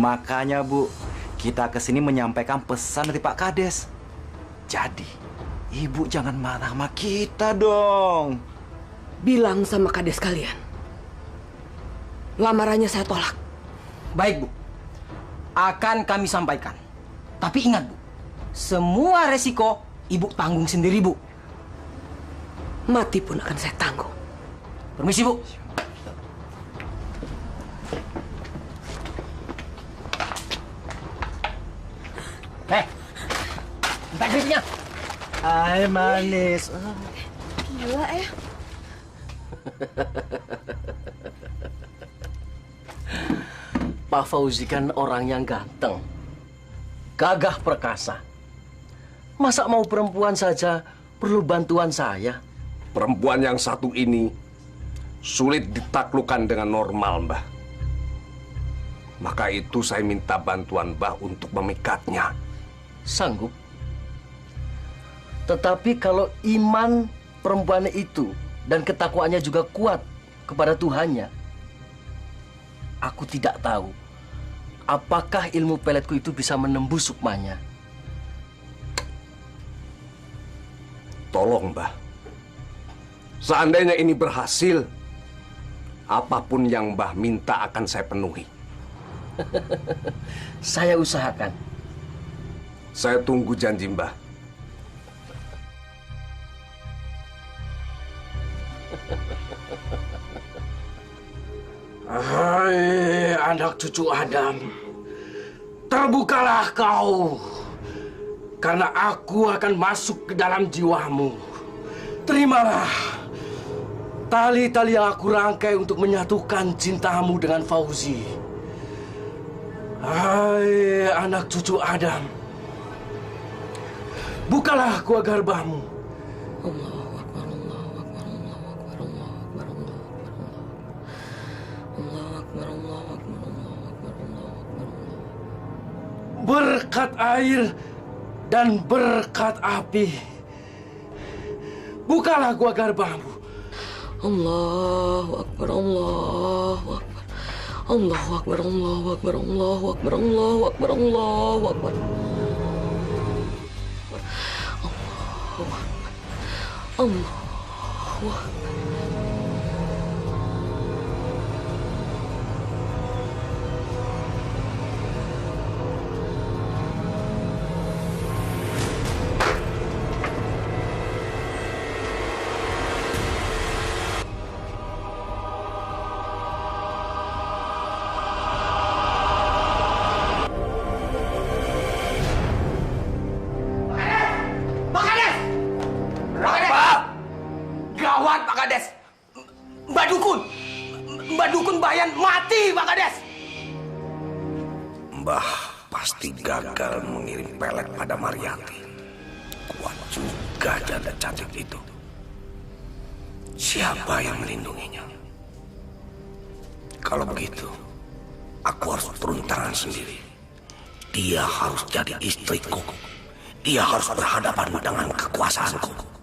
Makanya, Bu, kita kesini menyampaikan pesan dari Pak Kades. Jadi, Ibu jangan marah sama kita dong. Bilang sama Kades kalian. Lamarannya saya tolak. Baik, Bu. Akan kami sampaikan. Tapi ingat, Bu. Semua resiko Ibu tanggung sendiri, Bu. Mati pun akan saya tanggung. Permisi, Bu. Minta duitnya. Hai, manis. Gila ya. Pak Fauzi kan orang yang ganteng, gagah perkasa. Masa mau perempuan saja perlu bantuan saya? Perempuan yang satu ini sulit ditaklukkan dengan normal, Mbah. Maka itu saya minta bantuan Mbah untuk memikatnya. Sanggup. Tetapi kalau iman perempuan itu dan ketakwaannya juga kuat kepada Tuhannya, aku tidak tahu apakah ilmu peletku itu bisa menembus sukmanya. Tolong, Mbah. Seandainya ini berhasil, apapun yang Mbah minta akan saya penuhi. Saya usahakan. Saya tunggu janji Mbah. Hai anak cucu Adam, terbukalah kau, karena aku akan masuk ke dalam jiwamu. Terimalah tali-tali yang aku rangkai untuk menyatukan cintamu dengan Fauzi. Hai anak cucu Adam, bukalah gua garbamu. Berkat air dan berkat api, bukalah gua garbamu. Allahu Akbar, Allahu Akbar, Allahu Akbar, Allahu Akbar, Allahu Akbar, Allahu Akbar, Allahu Akbar, Allahu Akbar, Allahu Akbar. Mbak Dukun Bayan mati, Pak Kades. Mbah pasti gagal mengirim pelet pada Mariati. Kuat juga janda cantik itu. Siapa yang melindunginya? Kalau begitu, aku harus turun tangan sendiri. Dia harus jadi istriku. Dia harus berhadapan dengan kekuasaanku.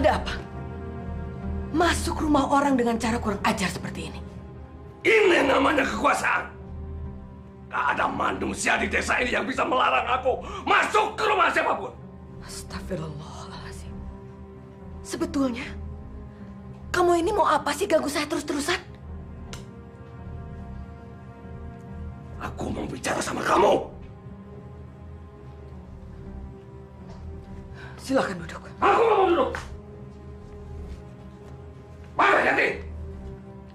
Ada apa? Masuk rumah orang dengan cara kurang ajar seperti ini. Ini namanya kekuasaan. Gak ada manusia di desa ini yang bisa melarang aku masuk ke rumah siapapun. Astagfirullahaladzim. Sebetulnya, kamu ini mau apa sih ganggu saya terus-terusan? Aku mau bicara sama kamu. Silakan duduk. Aku mau duduk. Mana Yanti?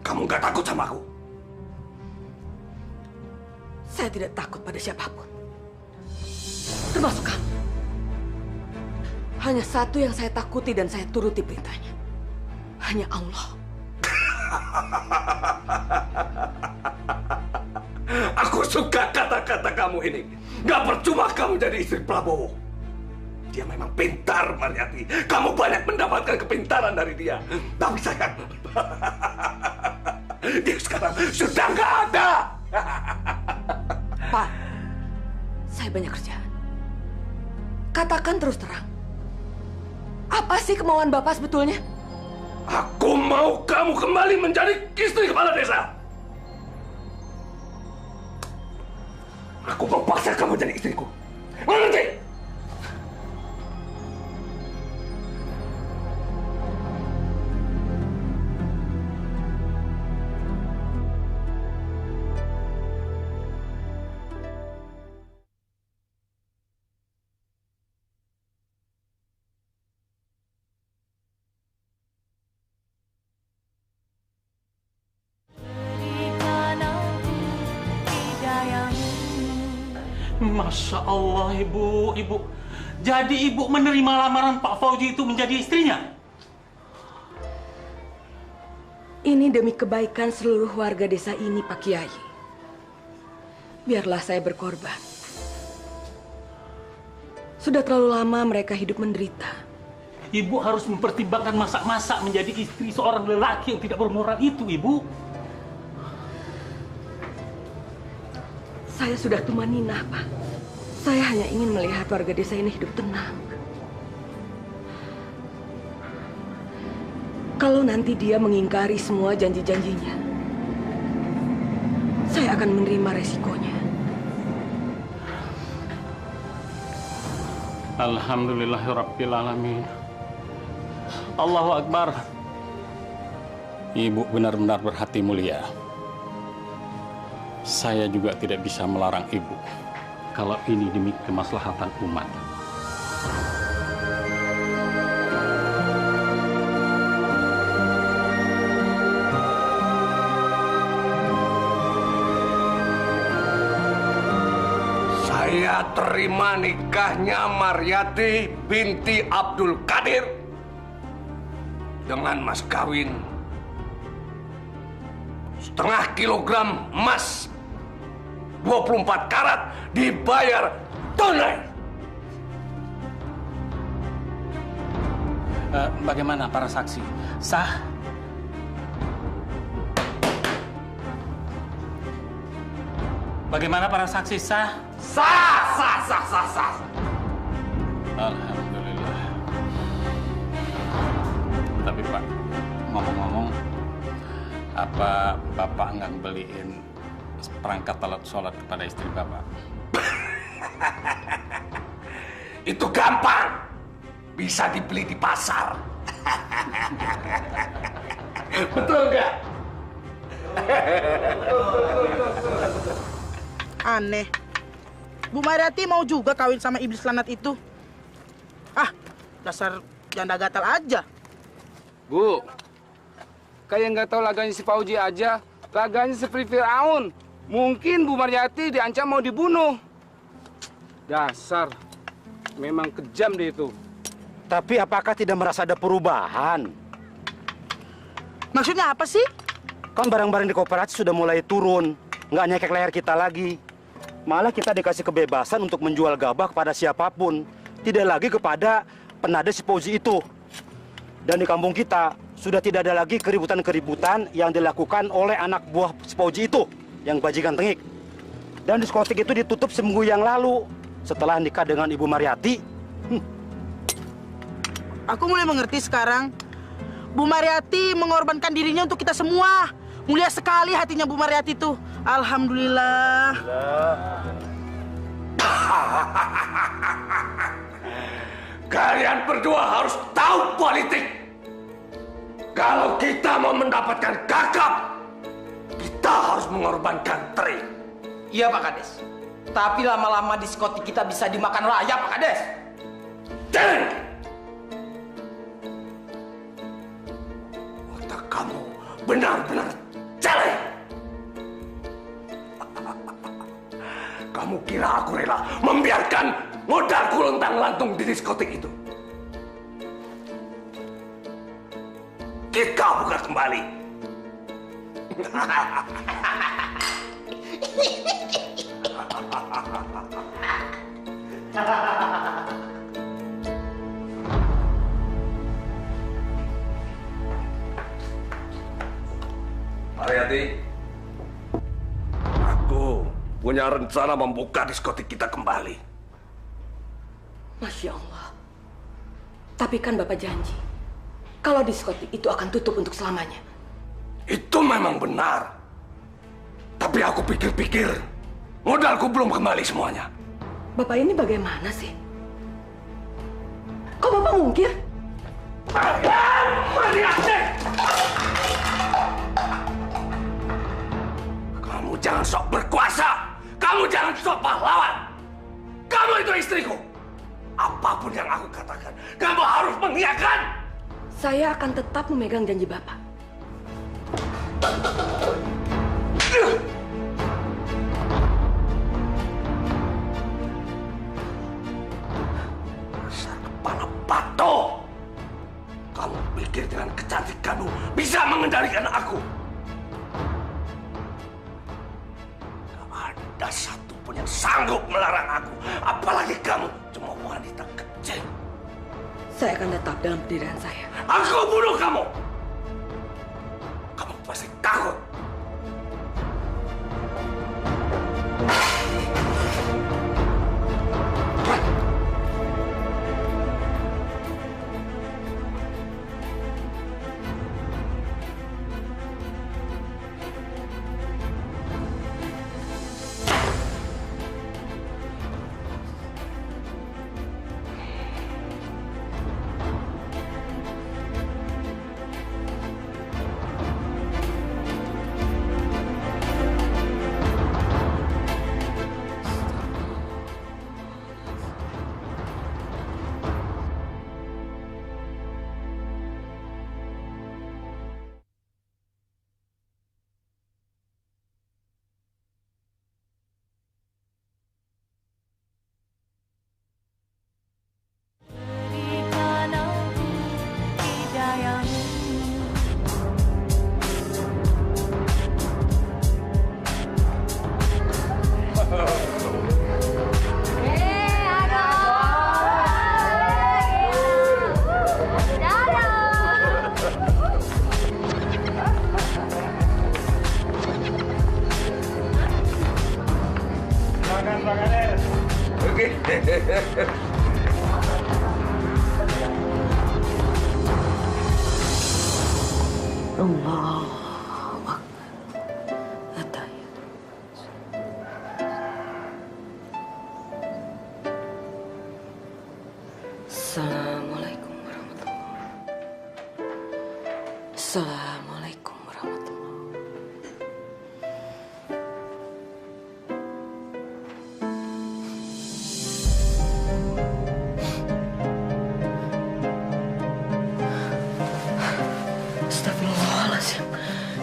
Kamu gak takut sama aku? Saya tidak takut pada siapapun. Termasuk kamu. Hanya satu yang saya takuti dan saya turuti perintahnya. Hanya Allah. Aku suka kata-kata kamu ini. Gak percuma kamu jadi istri Prabowo. Dia memang pintar, Mariati. Kamu banyak mendapatkan kepintaran dari dia. Tapi sayang, dia sekarang sudah nggak ada. Pak, saya banyak kerjaan. Katakan terus terang. Apa sih kemauan Bapak sebetulnya? Aku mau kamu kembali menjadi istri kepala desa. Aku mau paksa kamu jadi istriku. Mengerti? Masya Allah, Ibu. Jadi Ibu menerima lamaran Pak Fauzi itu menjadi istrinya? Ini demi kebaikan seluruh warga desa ini, Pak Kiai. Biarlah saya berkorban. Sudah terlalu lama mereka hidup menderita. Ibu harus mempertimbangkan masa-masa menjadi istri seorang lelaki yang tidak bermoral itu, Ibu. Saya sudah tumanina, Pak. Saya hanya ingin melihat warga desa ini hidup tenang. Kalau nanti dia mengingkari semua janji-janjinya, saya akan menerima resikonya. Alhamdulillahirrabbilalamin. Allahu Akbar. Ibu benar-benar berhati mulia. Saya juga tidak bisa melarang ibu kalau ini demi kemaslahatan umat. Saya terima nikahnya Maryati binti Abdul Qadir dengan mas kawin 0,5 kilogram emas 24 karat dibayar tunai. Bagaimana para saksi? Sah? Bagaimana para saksi? Sah? Sah. Alhamdulillah. Tapi Pak, ngomong-ngomong, apa Bapak nggak beliin perangkat alat sholat kepada istri Bapak? Itu gampang. Bisa dibeli di pasar. Betul nggak? Aneh. Bu Maryati mau juga kawin sama iblis lanat itu. Ah, dasar janda gatal aja. Bu, kayak nggak tahu laganya si Fauji aja. Laganya seperti Fir'aun. Mungkin Bu Maryati diancam mau dibunuh. Dasar, memang kejam deh itu. Tapi apakah tidak merasa ada perubahan? Maksudnya apa sih? Kan barang-barang di koperasi sudah mulai turun. Nggak nyekek leher kita lagi. Malah kita dikasih kebebasan untuk menjual gabah kepada siapapun. Tidak lagi kepada penada si Fauzi itu. Dan di kampung kita sudah tidak ada lagi keributan-keributan yang dilakukan oleh anak buah si Fauzi itu, yang bajingan tengik. Dan diskotik itu ditutup seminggu yang lalu setelah nikah dengan Ibu Maryati. Aku mulai mengerti sekarang. Bu Maryati mengorbankan dirinya untuk kita semua. Mulia sekali hatinya Bu Maryati itu. Alhamdulillah. Kalian berdua harus tahu politik. Kalau kita mau mendapatkan kakap, kita harus mengorbankan Tri. Iya Pak Kades. Tapi lama-lama diskotik kita bisa dimakan rayap Pak Kades. Dan otak kamu benar-benar jelek. Kamu kira aku rela membiarkan modalku lontang-lantung di diskotik itu? Kita buka kembali. Maryati, aku punya rencana membuka diskotik kita kembali. Masya Allah. Tapi kan Bapak janji, kalau diskotik itu akan tutup untuk selamanya. Itu memang benar. Tapi aku pikir-pikir, modalku belum kembali semuanya. Bapak ini bagaimana sih? Kok Bapak mungkir? Maryati! Kamu jangan sok berkuasa. Kamu jangan sok pahlawan. Kamu itu istriku. Apapun yang aku katakan, kamu harus mengiyakan. Saya akan tetap memegang janji Bapak. Dasar kepala batu. Kamu pikir dengan kecantikanmu bisa mengendalikan aku? Gak ada satupun yang sanggup melarang aku. Apalagi kamu, cuma wanita kecil. Saya akan tetap dalam pendirian saya. Aku bunuh kamu. Kamu pasti takut. Pak Kades. Oke. Allah. Assalamualaikum warahmatullahi wabarakatuh. Assalamualaikum warahmatullahi wabarakatuh. Astagfirullahaladzim.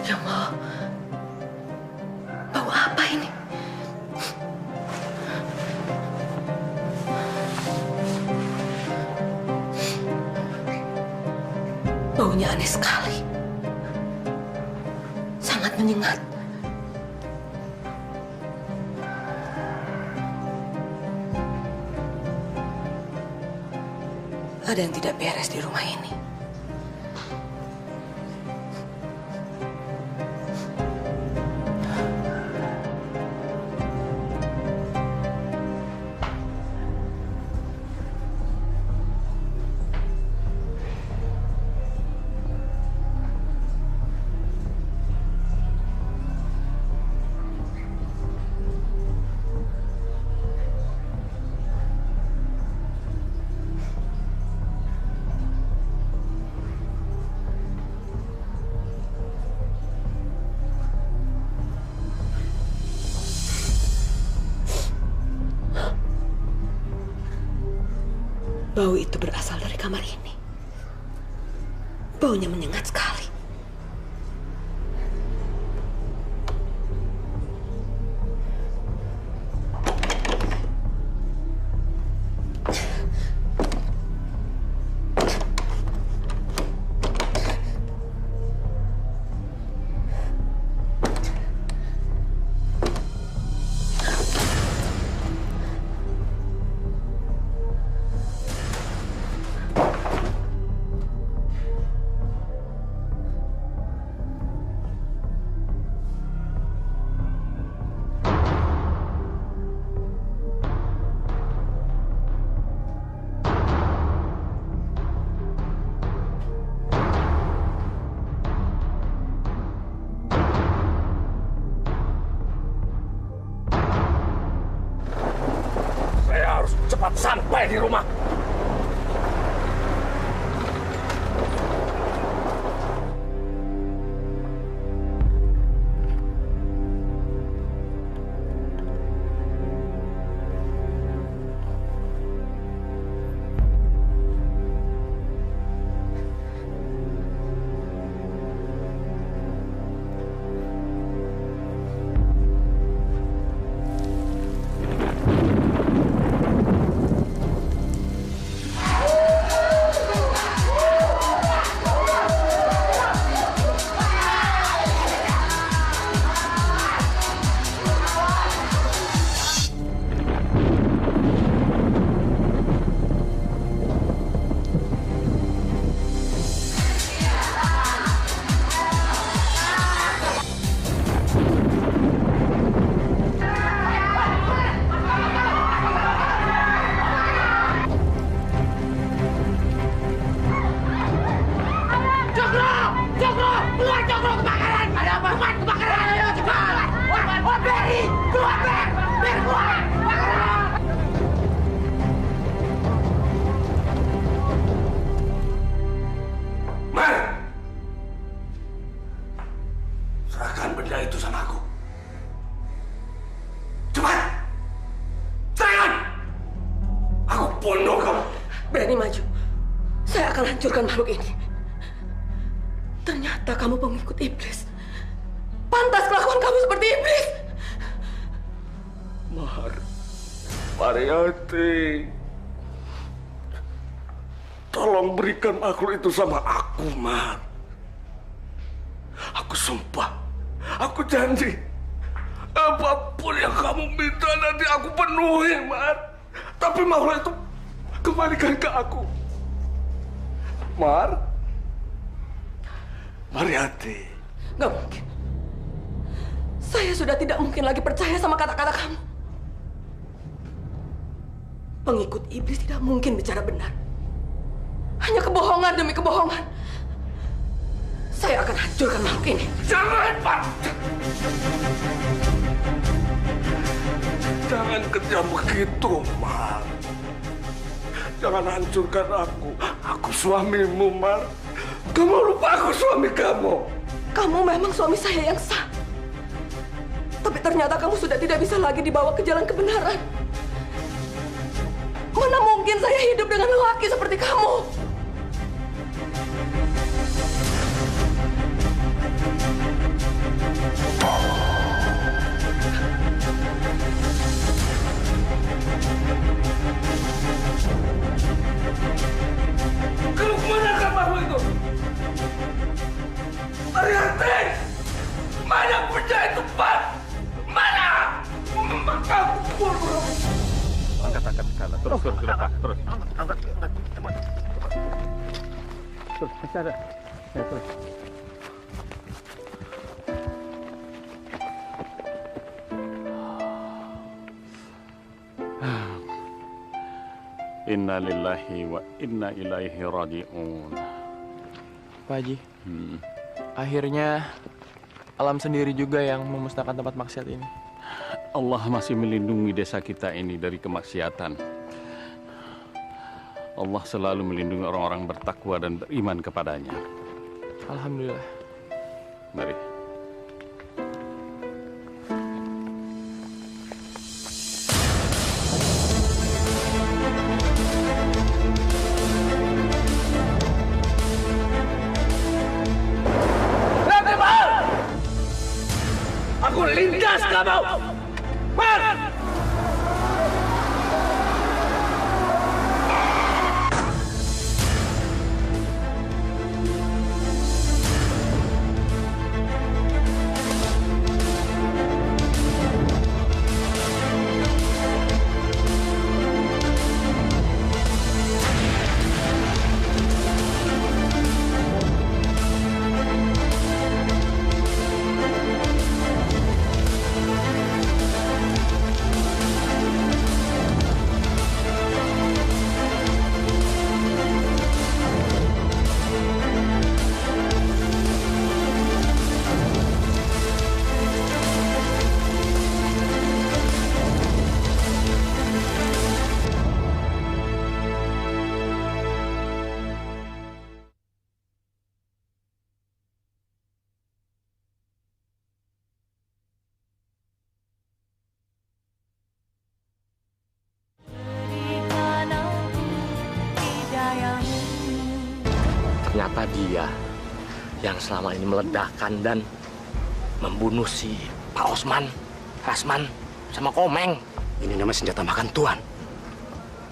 Ya Allah. Bau apa ini? Baunya aneh sekali. Sangat menyengat. Ada yang tidak beres di rumah ini. Bau itu berasal dari kamar ini. Baunya menyengat sekali. Cepat sampai di rumah. Berani maju, saya akan hancurkan makhluk ini. Ternyata kamu pengikut iblis. Pantas kelakuan kamu seperti iblis. Mariati, tolong berikan makhluk itu sama aku, Mar. Aku sumpah, aku janji, apapun yang kamu minta nanti aku penuhi, Mar. Tapi makhluk itu kembalikan ke aku, Mar. Mariati. Gak mungkin. Saya sudah tidak mungkin lagi percaya sama kata-kata kamu. Pengikut iblis tidak mungkin bicara benar. Hanya kebohongan demi kebohongan. Saya akan hancurkan makhluk ini. Jangan, Pak! Jangan kejam begitu, Mar. Jangan hancurkan aku. Aku suamimu, Mar. Kamu lupa aku suami kamu. Kamu memang suami saya yang sah. Tapi ternyata kamu sudah tidak bisa lagi dibawa ke jalan kebenaran. Mana mungkin saya hidup dengan lelaki seperti kamu? Kalau kemana kamu itu? Mariati! Mana penjahit itu, Pak? Mana? Kamu Angkat skala. Terus, Pak. Terus. Angkat. Terus, masih ada. Ya, terus. Inna lillahi wa inna ilaihi raji'un. Pak Haji, akhirnya alam sendiri juga yang memusnahkan tempat maksiat ini. Allah masih melindungi desa kita ini dari kemaksiatan. Allah selalu melindungi orang-orang bertakwa dan beriman kepadanya. Alhamdulillah. Mari. Aku lindas kamu! Mar! Ternyata dia yang selama ini meledakkan dan membunuh si Pak Osman, Rasman, sama Komeng. Ini namanya senjata makan tuan.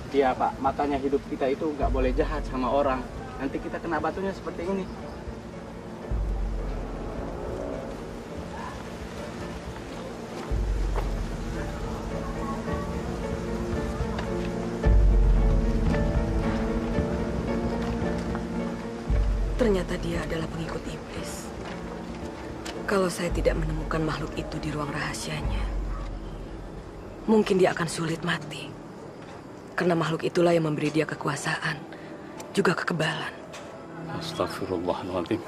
Iya Pak, makanya hidup kita itu nggak boleh jahat sama orang. Nanti kita kena batunya seperti ini. Ternyata dia adalah pengikut iblis. Kalau saya tidak menemukan makhluk itu di ruang rahasianya, mungkin dia akan sulit mati. Karena makhluk itulah yang memberi dia kekuasaan, juga kekebalan. Astagfirullahaladzim.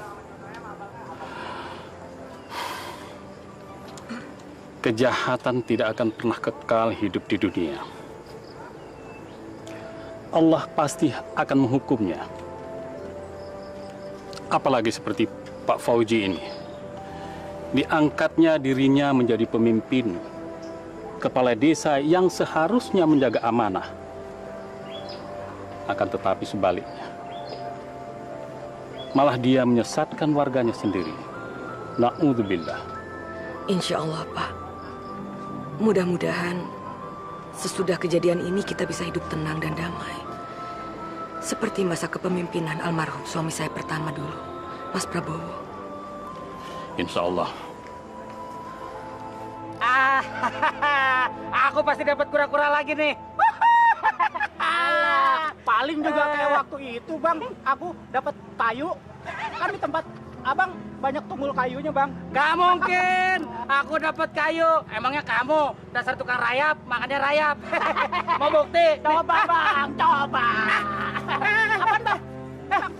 Kejahatan tidak akan pernah kekal hidup di dunia. Allah pasti akan menghukumnya. Apalagi seperti Pak Fauji ini. Diangkatnya dirinya menjadi pemimpin, kepala desa yang seharusnya menjaga amanah. Akan tetapi sebaliknya. Malah dia menyesatkan warganya sendiri. Na'udzubillah. Insya Allah, Pak. Mudah-mudahan sesudah kejadian ini kita bisa hidup tenang dan damai. Seperti masa kepemimpinan almarhum suami saya pertama dulu, Mas Prabowo. Insya Allah. Aku pasti dapat kura-kura lagi nih. Paling juga kayak waktu itu Bang, aku dapat kayu. Kan di tempat Abang banyak tunggul kayunya Bang. Gak mungkin. Aku dapat kayu. Emangnya kamu dasar tukang rayap, makannya rayap. Mau bukti? Coba bang, coba. Apaan bang?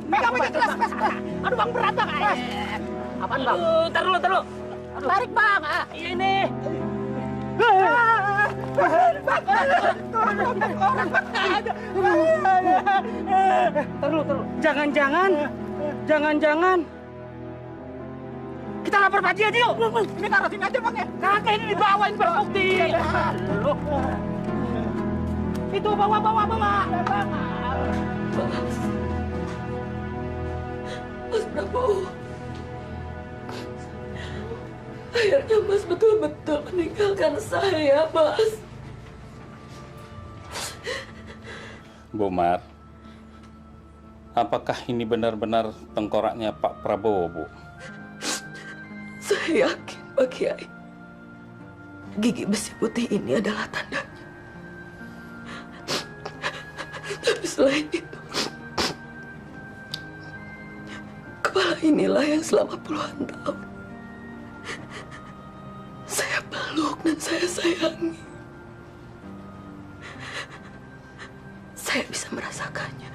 Kamu yang keras. Aduh bang, berat bang. Apaan bang? Taruh dulu. Tarik bang. Ini. Taruh. Jangan. Kita lapor Pak Haji aja yuk. Ini taruh sini aja bang ya. Kakek ini dibawain berbukti. Itu bawa mak. Mas Prabowo, akhirnya Mas betul-betul meninggalkan saya, Mas. Bu Mar, apakah ini benar-benar tengkoraknya Pak Prabowo, Bu? Saya yakin, Pak Kiai, gigi besi putih ini adalah tandanya. Tapi selain itu, kepala inilah yang selama puluhan tahun saya peluk dan saya sayangi. Saya bisa merasakannya.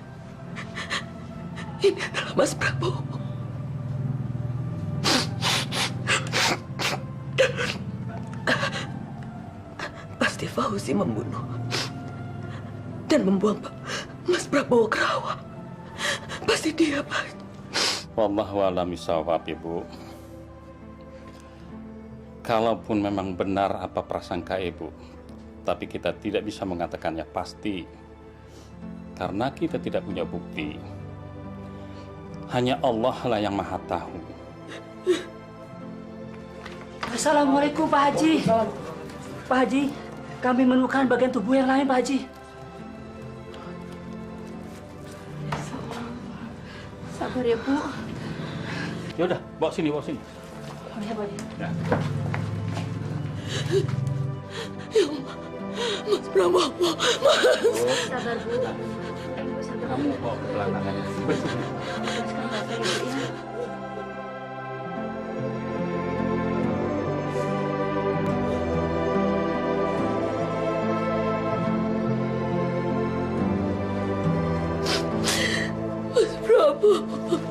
Ini adalah Mas Prabowo. Pasti Fauzi membunuh dan membuang Mas Prabowo ke rawa. Pasti dia, Pak. Wallahu a'lam bishawab, Ibu. Kalaupun memang benar apa prasangka Ibu, tapi kita tidak bisa mengatakannya pasti karena kita tidak punya bukti. Hanya Allah lah yang Maha Tahu. Assalamualaikum Pak Haji. Pak Haji, kami menemukan bagian tubuh yang lain, Pak Haji. Sabar ya, Bu. Ya udah, bawa sini. Oh ya, Pak Haji. Ya. Ya Allah, Mas Prabowo, Mas. Sabar, Bu. Kamu bawa ke belakang aja. Mas Prabowo,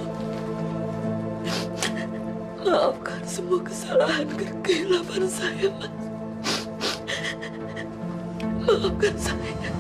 maafkan semua kesalahan kehilapan saya, Mas. Maafkan saya.